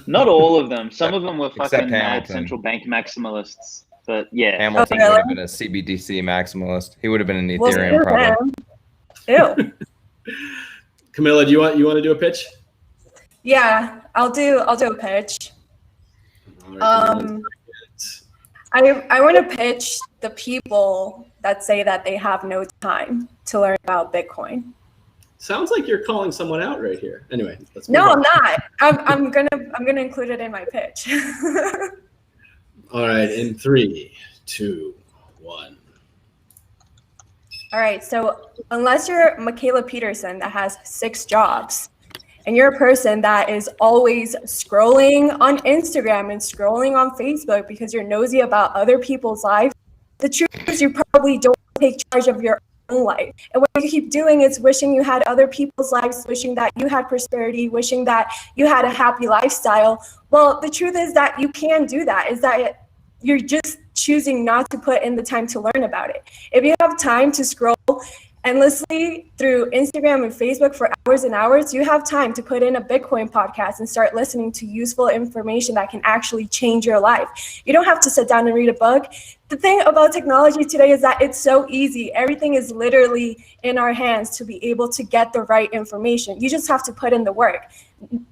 Not all of them. Some of them were Except fucking mad Hamilton. central bank maximalists. But yeah. Hamilton really? would have been a CBDC maximalist. He would have been an Well, Ethereum probably. Ew. Camilla, do you want to do a pitch? Yeah, I'll do a pitch. All right, I want to pitch the people that say that they have no time to learn about Bitcoin. sounds like you're calling someone out right here. Anyway, let's move No, on. I'm not. I'm gonna include it in my pitch. All right, in 3, 2, 1. All right, so unless you're Mikhaila Peterson that has 6 jobs, and you're a person that is always scrolling on Instagram and scrolling on Facebook because you're nosy about other people's lives, the truth is you probably don't take charge of your own life. And what you keep doing is wishing you had other people's lives, wishing that you had prosperity, wishing that you had a happy lifestyle. Well, the truth is that you can do that, is that you're just choosing not to put in the time to learn about it. If you have time to scroll endlessly through Instagram and Facebook for hours and hours, you have time to put in a Bitcoin podcast and start listening to useful information that can actually change your life. You don't have to sit down and read a book. The thing about technology today is that it's so easy. Everything is literally in our hands to be able to get the right information. You just have to put in the work.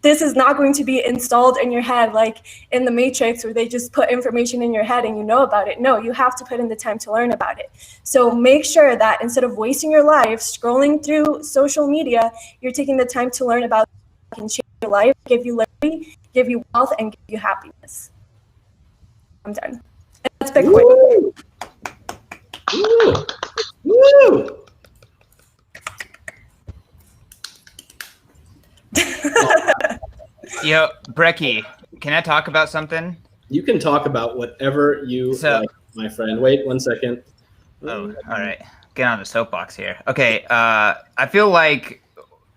This is not going to be installed in your head like in the Matrix where they just put information in your head and you know about it. No, you have to put in the time to learn about it. So make sure that instead of wasting your life scrolling through social media, you're taking the time to learn about what can change your life, give you liberty, give you wealth, and give you happiness. I'm done. And that's Bitcoin. Woo! Woo! Yo, Brecky, can I talk about something? You can talk about whatever you like, my friend. Wait 1 second. Oh, all right. Get on the soapbox here. Okay, I feel like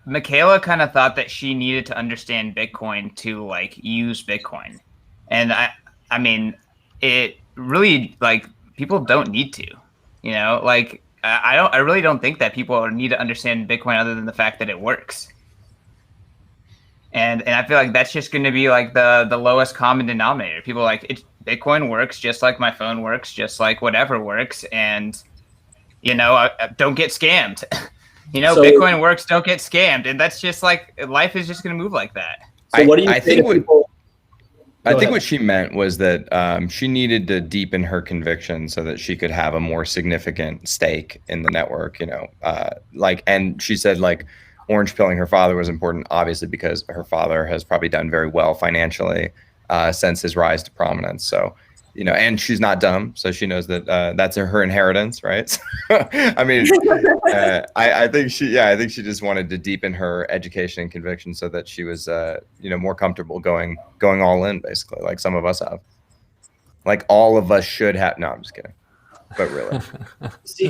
Mikhaila kind of thought that she needed to understand Bitcoin to like use Bitcoin, and I mean, it really like people don't need to, you know, like I really don't think that people need to understand Bitcoin other than the fact that it works. And I feel like that's just going to be like the lowest common denominator. People are like, Bitcoin works just like my phone works, just like whatever works. And, you know, don't get scammed. You know, so, Bitcoin works, don't get scammed. And that's just like, life is just going to move like that. So what do you think? I think what she meant was that she needed to deepen her conviction so that she could have a more significant stake in the network, you know, and she said like, orange pilling her father was important, obviously, because her father has probably done very well financially since his rise to prominence. So, you know, and she's not dumb, so she knows that that's her inheritance, right? So, I mean, I think she just wanted to deepen her education and conviction so that she was, you know, more comfortable going all in, basically, like some of us have, like all of us should have. No, I'm just kidding, but really.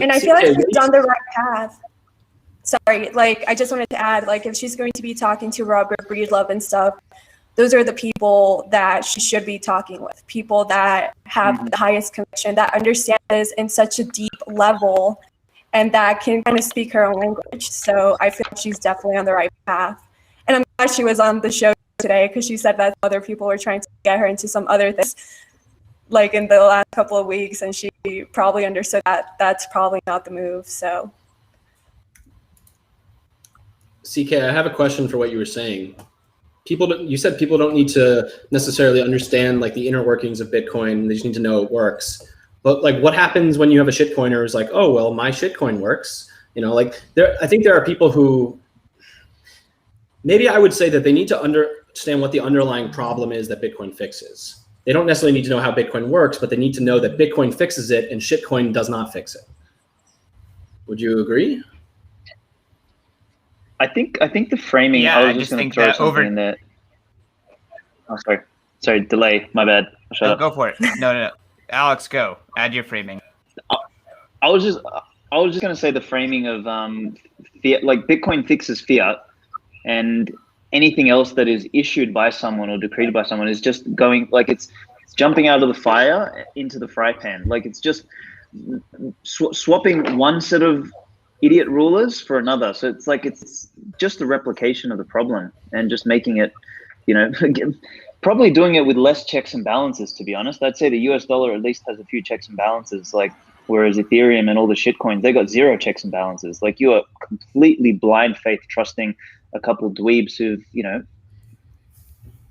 And I feel like she's on the right path. Sorry, like I just wanted to add, like if she's going to be talking to Robert Breedlove and stuff, those are the people that she should be talking with. People that have the highest conviction, that understand this in such a deep level, and that can kind of speak her own language. So I feel like she's definitely on the right path. And I'm glad she was on the show today because she said that other people were trying to get her into some other things, like in the last couple of weeks, and she probably understood that that's probably not the move. So. CK, I have a question for what you were saying. you said people don't need to necessarily understand like the inner workings of Bitcoin. They just need to know it works. But like, what happens when you have a shitcoiner who's like, oh, well, my shitcoin works? You know, like I think there are people who, maybe I would say that they need to understand what the underlying problem is that Bitcoin fixes. They don't necessarily need to know how Bitcoin works, but they need to know that Bitcoin fixes it and shitcoin does not fix it. Would you agree? I think the framing. Yeah, I I was just just going think to throw that something in there. Oh, sorry, delay. My bad. Shut up. Go for it. No. Alex, go. Add your framing. I was just going to say the framing of fiat, like Bitcoin fixes fiat, and anything else that is issued by someone or decreed by someone is just going, like, it's jumping out of the fire into the fry pan. Like, it's just swapping one set of idiot rulers for another. So it's like, it's just a replication of the problem and just making it, you know, probably doing it with less checks and balances, to be honest. I'd say the US dollar at least has a few checks and balances, like, whereas Ethereum and all the shit coins, they got zero checks and balances. Like, you are completely blind faith trusting a couple of dweebs who've, you know,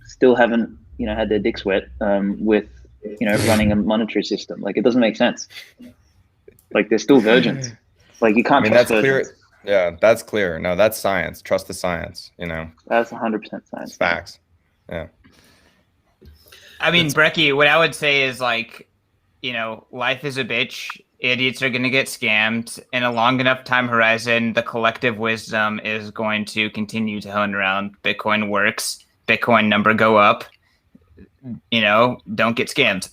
still haven't, you know, had their dicks wet with, you know, running a monetary system. Like, it doesn't make sense. Like, they're still virgins. Like, you can't trust that's virgins. clear. Yeah, that's clear. No, that's science. Trust the science, you know. That's 100% science. It's facts. Yeah. I mean, Brecky, what I would say is, like, you know, life is a bitch. Idiots are going to get scammed. In a long enough time horizon, the collective wisdom is going to continue to hone around Bitcoin works, Bitcoin number go up, you know, don't get scammed.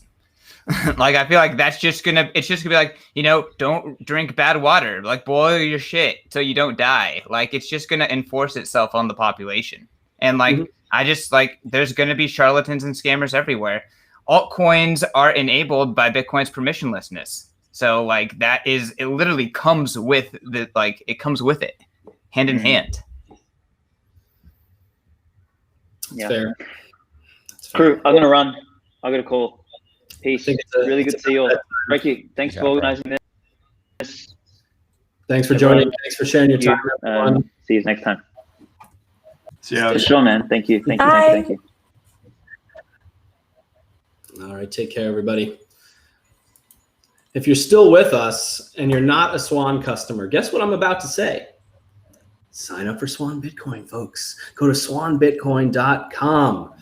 Like, I feel like it's just gonna be like, you know, don't drink bad water, like, boil your shit so you don't die. Like, it's just gonna enforce itself on the population. And like, I just, like, there's gonna be charlatans and scammers everywhere. Altcoins are enabled by Bitcoin's permissionlessness. So like, it literally comes with the, like, it comes with it hand in hand. Yeah. Fair. Crew, I'm gonna run. I got a call. Peace. Really good to see you all. Ricky, thanks for organizing this. Thanks for joining. Thanks for sharing your time. See you next time. See you. For sure, man. Thank you. Thank you. All right. Take care, everybody. If you're still with us and you're not a Swan customer, guess what I'm about to say? Sign up for Swan Bitcoin, folks. Go to swanbitcoin.com.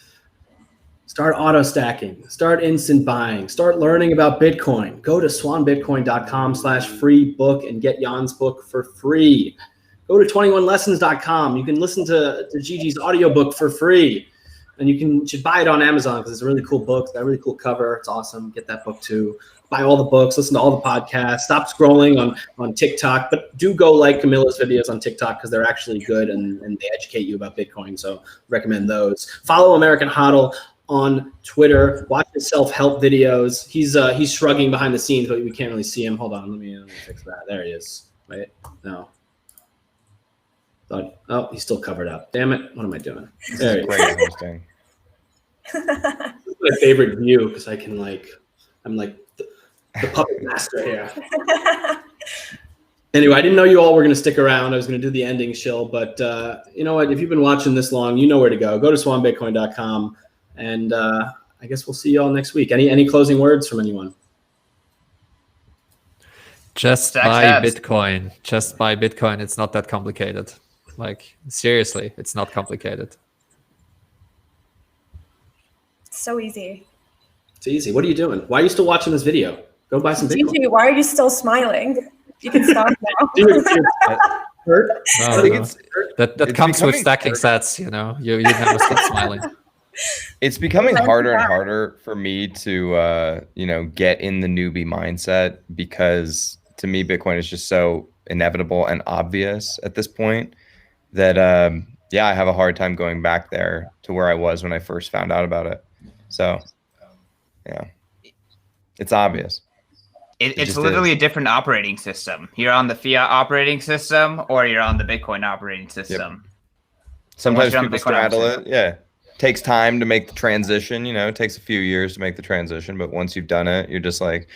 Start auto stacking, start instant buying, start learning about Bitcoin. Go to swanbitcoin.com/free book and get Jan's book for free. Go to 21lessons.com. You can listen to Gigi's audiobook for free. And you should buy it on Amazon because it's a really cool book. It's got a really cool cover. It's awesome. Get that book too. Buy all the books, listen to all the podcasts. Stop scrolling on TikTok, but do go like Camilla's videos on TikTok because they're actually good and they educate you about Bitcoin. So recommend those. Follow American HODL on Twitter. Watch his self-help videos. He's shrugging behind the scenes, but we can't really see him. Hold on, let me fix that. There he is. Wait, no. Oh, he's still covered up. Damn it! What am I doing? There he is. Great hosting. This is my favorite view because I'm like the puppet master here. Anyway, I didn't know you all were going to stick around. I was going to do the ending shill, but you know what? If you've been watching this long, you know where to go. Go to swanbitcoin.com. And I guess we'll see you all next week. Any closing words from anyone? Just buy Bitcoin. Just buy Bitcoin. It's not that complicated. Like, seriously, it's not complicated. So easy. It's easy. What are you doing? Why are you still watching this video? Go buy some Bitcoin. Gigi, why are you still smiling? You can stop now. Hurt? No. That comes with stacking sets, you know. You never stop smiling. It's becoming harder and harder for me to, you know, get in the newbie mindset because to me, Bitcoin is just so inevitable and obvious at this point that, yeah, I have a hard time going back there to where I was when I first found out about it. So, yeah, it's obvious. It's literally a different operating system. You're on the fiat operating system or you're on the Bitcoin operating system. Yep. Sometimes people straddle it. Yeah. Takes time to make the transition, you know, it takes a few years to make the transition, but once you've done it, you're just like,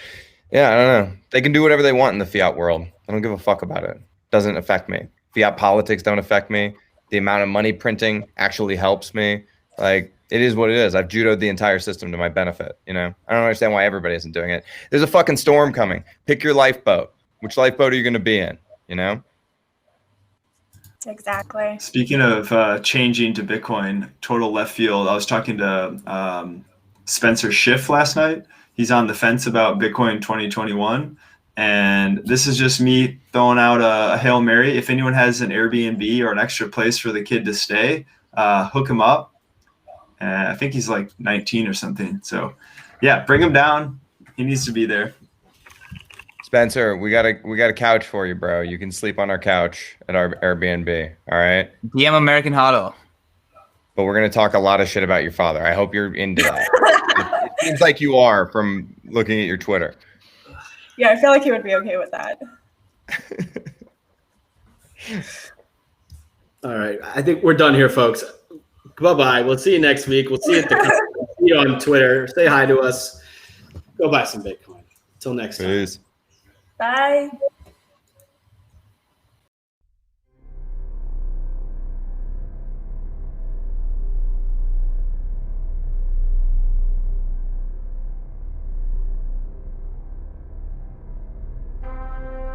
yeah, I don't know. They can do whatever they want in the fiat world. I don't give a fuck about it. Doesn't affect me. Fiat politics don't affect me. The amount of money printing actually helps me. Like, it is what it is. I've judoed the entire system to my benefit, you know? I don't understand why everybody isn't doing it. There's a fucking storm coming. Pick your lifeboat. Which lifeboat are you going to be in, you know? Exactly. Speaking of changing to Bitcoin, total left field, I was talking to Spencer Schiff last night. He's on the fence about Bitcoin 2021. And this is just me throwing out a Hail Mary. If anyone has an Airbnb or an extra place for the kid to stay, hook him up. And I think he's like 19 or something. So yeah, bring him down. He needs to be there. Spencer, we got a couch for you, bro. You can sleep on our couch at our Airbnb. All right. DM American HODL. But we're gonna talk a lot of shit about your father. I hope you're into that. It seems like you are from looking at your Twitter. Yeah, I feel like he would be okay with that. All right. I think we're done here, folks. Bye-bye. We'll see you next week. We'll see you at the see you on Twitter. Say hi to us. Go buy some Bitcoin. Until next time. Peace. Bye.